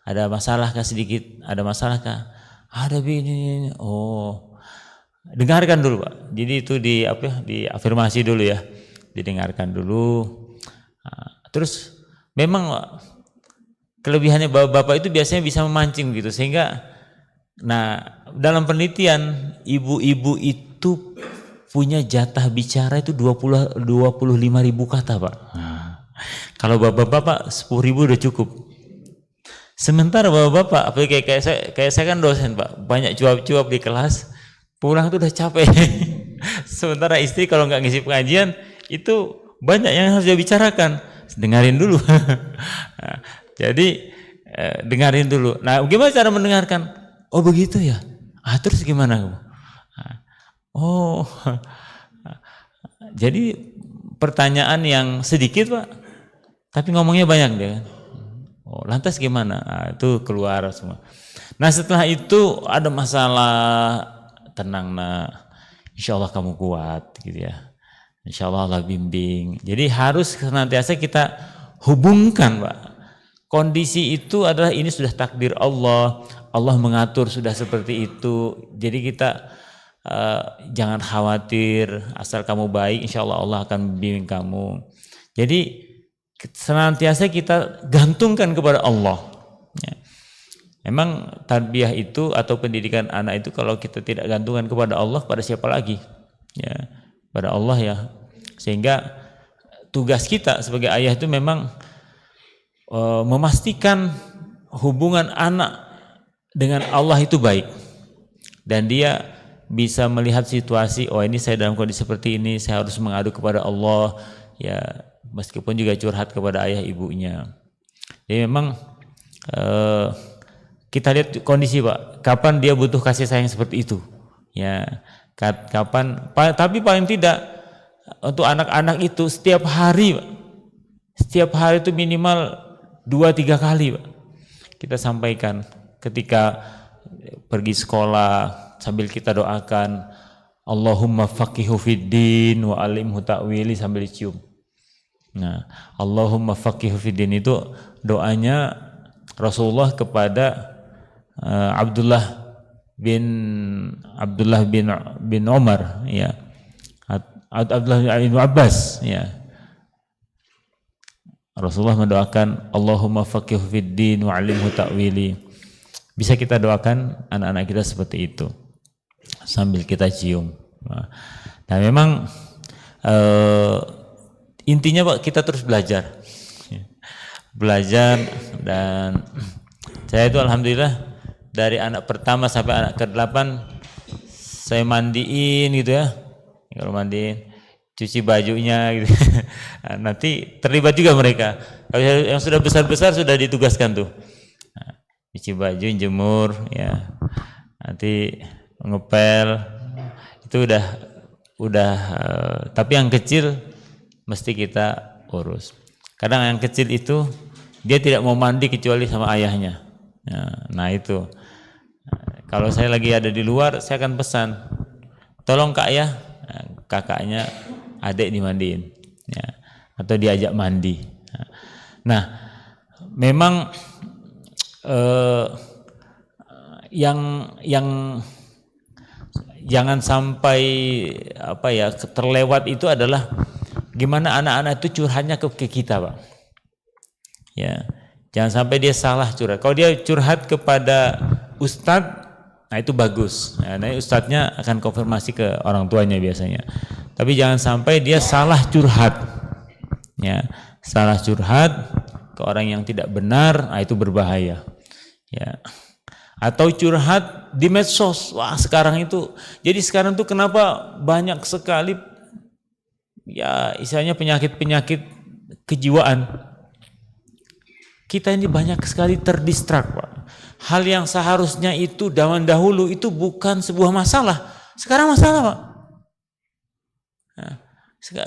S4: ada masalah kah sedikit, ada masalah kah, ada begini, oh dengarkan dulu Pak. Jadi itu diafirmasi dulu ya, didengarkan dulu. Terus memang Pak, kelebihannya bapak itu biasanya bisa memancing gitu, sehingga dalam penelitian ibu-ibu itu punya jatah bicara itu 25.000 kata Pak. Kalau bapak-bapak 10.000 udah cukup. Sementara bapak-bapak, apalagi kayak saya kan dosen Pak, banyak cuap-cuap di kelas, pulang tuh udah capek. Sementara istri kalau nggak ngisi pengajian itu banyak yang harus dia bicarakan, dengarin dulu. Jadi dengarin dulu. Nah, gimana cara mendengarkan? Oh begitu ya. Terus gimana kamu? Oh, jadi pertanyaan yang sedikit Pak, tapi ngomongnya banyak dia kan. Oh, lantas gimana? Itu keluar semua. Nah setelah itu ada masalah, tenang nak, insya Allah kamu kuat gitu ya. Insya Allah Allah bimbing. Jadi harus senantiasa kita hubungkan Pak. Kondisi itu adalah ini sudah takdir Allah. Allah mengatur sudah seperti itu. Jadi kita jangan khawatir, asal kamu baik insya Allah Allah akan membimbing kamu. Jadi senantiasa kita gantungkan kepada Allah ya. Memang tarbiyah itu atau pendidikan anak itu kalau kita tidak gantungkan kepada Allah, pada siapa lagi ya, pada Allah ya. Sehingga tugas kita sebagai ayah itu memang memastikan hubungan anak dengan Allah itu baik, dan dia bisa melihat situasi, oh ini saya dalam kondisi seperti ini, saya harus mengadu kepada Allah ya, meskipun juga curhat kepada ayah ibunya. Jadi memang kita lihat kondisi Pak, kapan dia butuh kasih sayang seperti itu ya, kapan, tapi paling tidak untuk anak-anak itu setiap hari Pak, setiap hari itu minimal 2-3 kali Pak, kita sampaikan ketika pergi sekolah, sambil kita doakan Allahumma faqihu fiddin wa alimhu ta'wili sambil dicium. Nah, Allahumma faqihu fiddin itu doanya Rasulullah kepada Abdullah bin Umar ya. Abdullah bin Abbas ya. Rasulullah mendoakan Allahumma faqihu fiddin wa alimhu ta'wili. Bisa kita doakan anak-anak kita seperti itu sambil kita cium. Nah memang intinya Pak, kita terus belajar, dan saya itu alhamdulillah dari anak pertama sampai anak ke-8 saya mandiin gitu ya. Kalau mandiin, cuci bajunya gitu. Nanti terlibat juga mereka. Kalau yang sudah besar-besar sudah ditugaskan tuh. Cuci baju, jemur ya. Nanti ngepel itu udah tapi yang kecil mesti kita urus. Kadang yang kecil itu dia tidak mau mandi kecuali sama ayahnya ya, nah itu kalau saya lagi ada di luar saya akan pesan tolong kak ya, kakaknya adik dimandiin ya, atau diajak mandi. Nah memang yang jangan sampai terlewat itu adalah gimana anak-anak itu curhatnya ke kita Pak ya, jangan sampai dia salah curhat. Kalau dia curhat kepada ustadz, nah itu bagus, nah ustadznya akan konfirmasi ke orang tuanya biasanya, tapi jangan sampai dia salah curhat ya, salah curhat ke orang yang tidak benar, nah itu berbahaya ya. Atau curhat di medsos. Wah sekarang itu, jadi sekarang tuh kenapa banyak sekali ya istilahnya penyakit-penyakit kejiwaan. Kita ini banyak sekali terdistrak Pak. Hal yang seharusnya itu zaman dahulu itu bukan sebuah masalah, sekarang masalah Pak. Nah,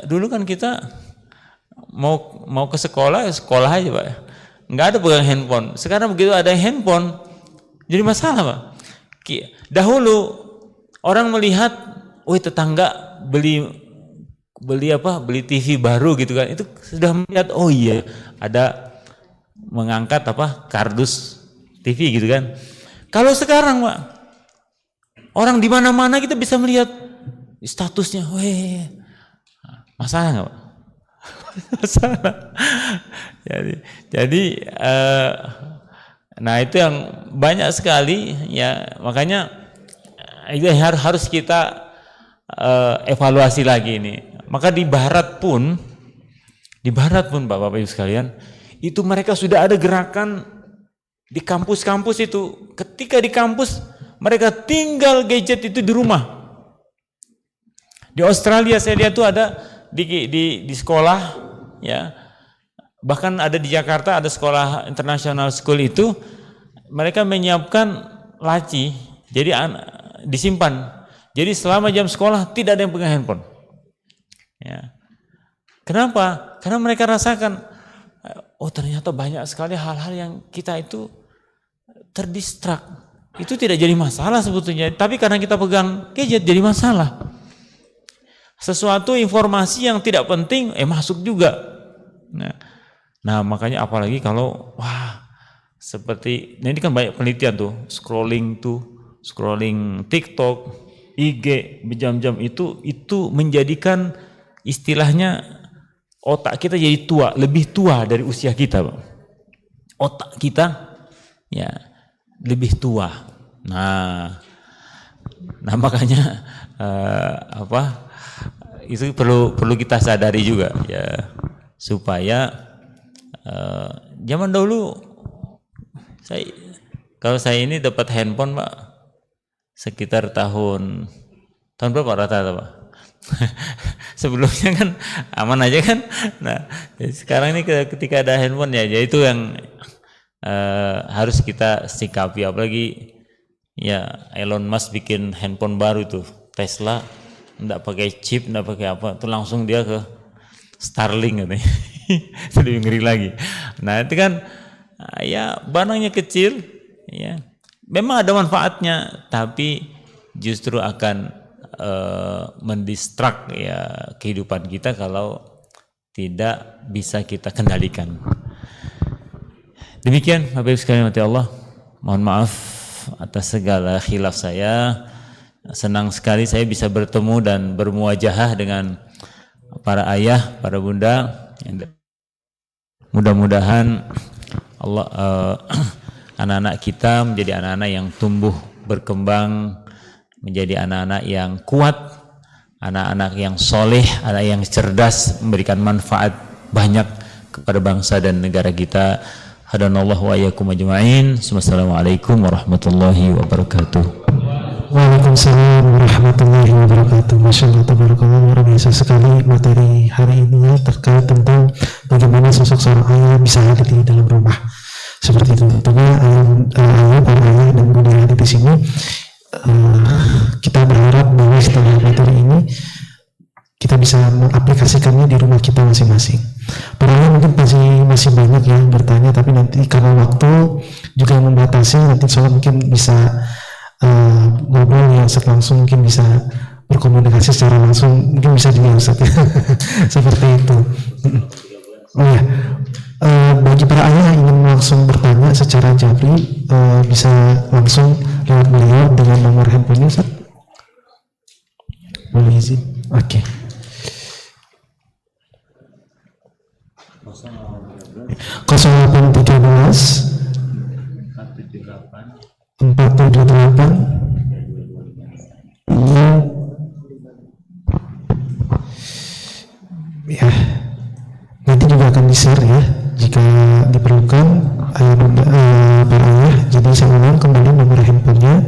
S4: dulu kan kita mau ke sekolah aja Pak, nggak ada pegang handphone. Sekarang begitu ada handphone jadi masalah Pak. Dahulu orang melihat, tetangga beli TV baru gitu kan, itu sudah melihat oh iya ada mengangkat kardus TV gitu kan. Kalau sekarang Pak, orang di mana-mana kita bisa melihat statusnya, masalah nggak Pak? Masalah. Jadi nah itu yang banyak sekali ya, makanya itu harus kita evaluasi lagi ini. Maka di barat pun Bapak-Bapak Ibu sekalian, itu mereka sudah ada gerakan di kampus-kampus itu. Ketika di kampus mereka tinggal gadget itu di rumah. Di Australia saya lihat tuh ada di sekolah ya. Bahkan ada di Jakarta ada sekolah international school itu, mereka menyiapkan laci, jadi disimpan. Jadi selama jam sekolah tidak ada yang pegang handphone. Ya. Kenapa? Karena mereka rasakan, oh ternyata banyak sekali hal-hal yang kita itu terdistrak. Itu tidak jadi masalah sebetulnya, tapi karena kita pegang gadget jadi masalah. Sesuatu informasi yang tidak penting masuk juga. Nah makanya apalagi kalau seperti ini kan banyak penelitian tuh, scrolling TikTok, IG berjam-jam itu menjadikan istilahnya otak kita jadi tua, lebih tua dari usia kita, Bang. Otak kita ya lebih tua. Nah makanya itu perlu kita sadari juga ya, supaya zaman dahulu kalau saya ini dapat handphone, Pak, sekitar tahun berapa rata-rata, Pak? Sebelumnya kan aman aja kan. Nah sekarang ini ketika ada handphone ya itu yang harus kita sikapi. Apalagi ya Elon Musk bikin handphone baru tuh, Tesla, enggak pakai chip, enggak pakai apa, tuh langsung dia ke Starlink katanya. Itu lebih ngeri lagi. Nah itu kan ya barangnya kecil ya, memang ada manfaatnya, tapi justru akan mendistrak ya kehidupan kita kalau tidak bisa kita kendalikan. Demikian Bapak Ibu sekalian mati Allah, mohon maaf atas segala khilaf saya. Senang sekali saya bisa bertemu dan bermuajahah dengan para ayah, para bunda. Mudah-mudahan Allah anak-anak kita menjadi anak-anak yang tumbuh berkembang, menjadi anak-anak yang kuat, anak-anak yang soleh, anak yang cerdas, memberikan manfaat banyak kepada bangsa dan negara kita. Hadanallahu wa iyyakum ajma'in. Wassalamualaikum warahmatullahi wabarakatuh.
S1: Waalaikumsalam warahmatullahi wabarakatuh. Masya Allah, tabarakallah, luar biasa sekali materi hari ini ya, terkait tentang bagaimana sosok seorang ayah bisa hadir di dalam rumah. Seperti itu. Tentunya para ayah dan bunda yang ada di sini, kita berharap bahwa setelah materi ini kita bisa mengaplikasikannya di rumah kita masing-masing. Para ayah mungkin masih banyak yang bertanya, tapi nanti karena waktu juga membatasi, nanti soal mungkin bisa ngobrol ya langsung, mungkin bisa berkomunikasi secara langsung, mungkin bisa juga Ustaz. Seperti itu. Oh ya, bagi para ayah yang ingin langsung bertanya secara jabri, bisa langsung lewat beliau dengan nomor handphone Ustaz. Boleh izin? Oke. 0813 478 ya, nanti juga akan di-share ya jika diperlukan para ayah. Jadi saya ulang kembali nomor handphonenya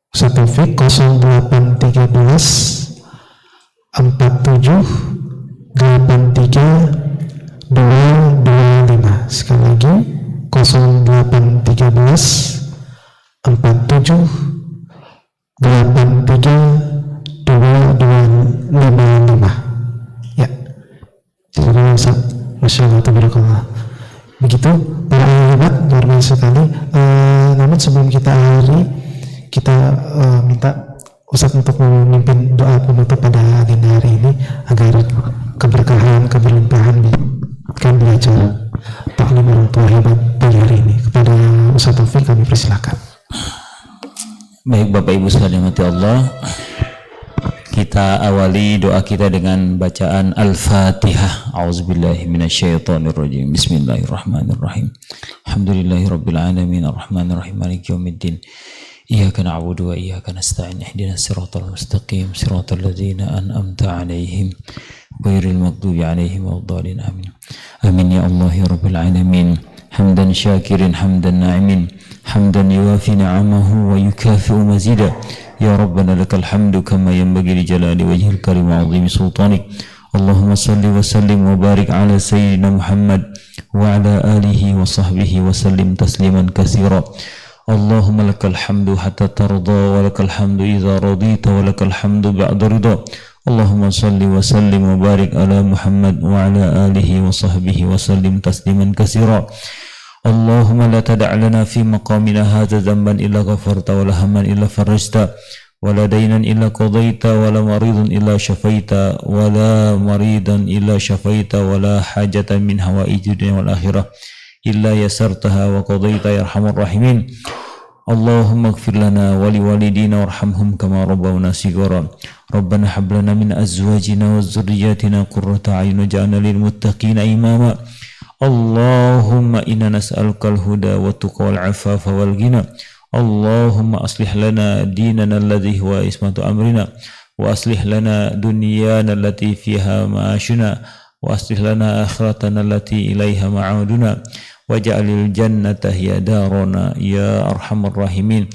S1: Ustaz Taufik 0813 47 83 225. Sekali lagi 0813 47 83 225. Ya. Jadi Masya Allah, tabarakallah. Begitu para ayah hebat, luar biasa sekali. Namun sebelum kita akhiri, kita minta Ustaz untuk memimpin doa penutup pada agenda hari ini agar keberkahan, keberlimpahan kan di acara taklim orang tua hebat pada hari ini. Kepada Ustaz Taufik kami persilakan.
S4: Baik Bapak Ibu sekalian mati Allah, kita awali doa kita dengan bacaan Al-Fatihah. A'udzubillahi minasyaitonirrajim. Bismillahirrahmanirrahim. Alhamdulillahirabbil alamin arrahmanirrahim maliki yaumiddin. Iyyaka na'budu wa iyyaka nasta'in. Ihdinas siratal mustaqim, siratal ladzina an'amta 'alaihim ghairil maghdubi 'alaihim waladdallin. Amin. Amin ya Allah ya rabbil alamin. Hamdan syakirin hamdan na'imin. حمدا يوافي نعمه ويكافئ مزيدا يا ربنا لك الحمد كما ينبغي لجلال وجه الكريم وعظيم سلطانك اللهم صل وسلم وبارك على سيدنا محمد وعلى آله وصحبه وسلم تسليما كثيرا Allahumma lakal hamdu hatta tarda wa lakal hamdu idza radita wa lakal hamdu ba'da ridha. Allahumma salli wa sallim wa barik ala Muhammad wa ala alihi wa sahbihi wa sallim tasliman katsira. Allahumma la tada' lana fi maqamina hadza dhanban illa ghafarta wa la hamman illa farajta wa la daynan illa qadaita wa la maridan illa shafaita wa la maridan illa shafaita wa la hajatan min hawaiji dunya wal akhirah illa yasartaha wa qadaita ya arhamar rahimin. Allahumma ighfir lana wa liwalidina warhamhum kama rabbawna shighara. Rabbana hab lana min azwajina wa dhurriyyatina qurrata a'yun waj'alna lil muttaqina imama. Allahumma inna nas'aluka al-huda wa tuqa wal 'afafa wal ghina. Allahumma aslih lana dinana alladhi huwa ismatu amrina wa aslih lana dunyana allati fiha ma'ashuna wa aslih lana akhiratana allati ilaiha ma'aduna waj'alil jannata hiya darana ya arhamar rahimin.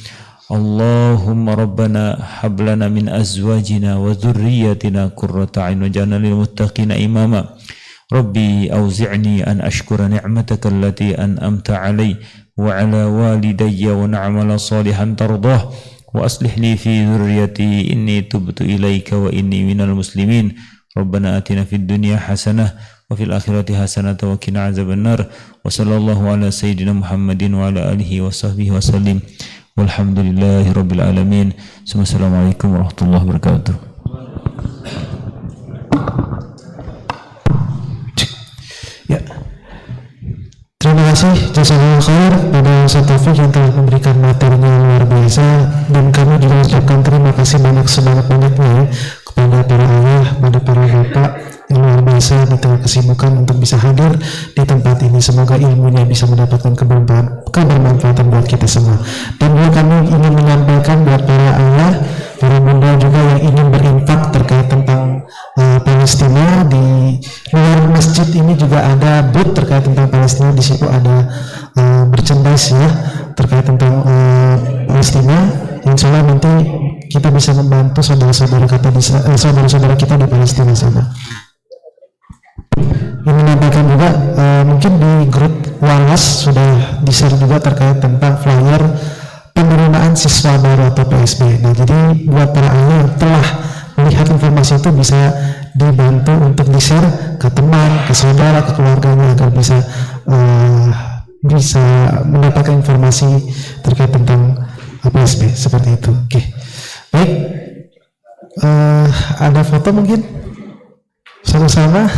S4: Allahumma rabbana hab lana min azwajina wa dhurriyyatina qurrata a'yun waj'alna lil muttaqina imama. Rabbi auzi'ni an ashkura ni'mataka allati an'amta 'alai wa 'ala walidayya wa na'mala salihan tardah wa aslih li fi dhurriyyati inni tubtu ilaika wa inni minal muslimin. Rabbana atina fid dunya hasanah wa fil akhirati hasanah wa qina azabannar. Wa sallallahu ala sayyidina Muhammadin wa ala alihi wa sahbihi wa sallim. Walhamdulillahi rabbil alamin. Assalamualaikum warahmatullahi wabarakatuh.
S1: Ya, terima kasih jazakallahu khair pada Ustaz Taufik yang telah memberikan materinya yang luar biasa, dan kami juga ucapkan terima kasih sebanyak-banyaknya ya, kepada para ayah, pada para bapak yang luar biasa di tengah kesibukan untuk bisa hadir di tempat ini. Semoga ilmunya bisa mendapatkan kebermanfaatan buat kita semua. Dan juga kami ingin menyampaikan buat para ayah, para bunda juga yang ingin berinfak terkait tentang Palestina, di luar masjid ini juga ada booth terkait tentang Palestina. Di situ ada merchandise ya terkait tentang Palestina. Insya Allah nanti kita bisa membantu saudara-saudara kita di Palestina sana. Yang menyampaikan juga mungkin di grup Walas sudah di-share juga terkait tentang flyer penerimaan siswa baru atau PSB. Nah, jadi buat para ayah yang telah melihat informasi itu bisa dibantu untuk di-share ke teman, ke saudara, ke keluarganya agar bisa mendapatkan informasi terkait tentang PSB seperti itu. Oke, baik. Ada foto mungkin sama-sama?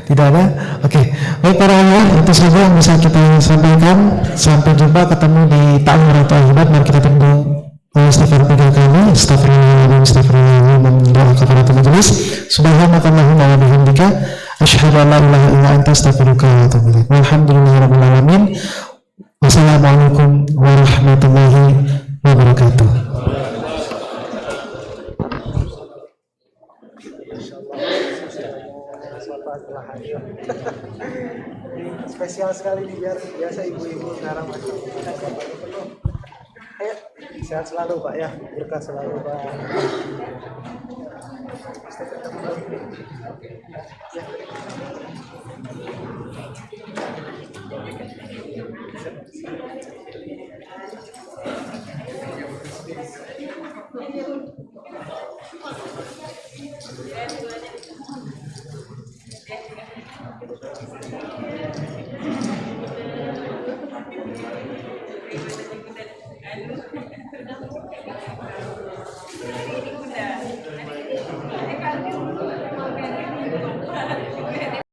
S1: Tidak ada? Oke. Baik para ayah, itu saja yang bisa kita sampaikan. Sampai jumpa, ketemu di ta'amur atau akibat. Mari kita tunggu istighfar 3 kali. Astagfirullahaladzim, mendoa kepada majelis. Subhanakallahumma wa bihamdika asyhadu an la ilaha illa anta astaghfiruka wa atubu ilaik. Walhamdulillahirabbil alamin. Wassalamualaikum warahmatullahi wabarakatuh.
S7: Spesial sekali nih, biar biasa ibu-ibu sekarang masuk. Ayo, sehat selalu Pak ya, berkah selalu Pak. Ya.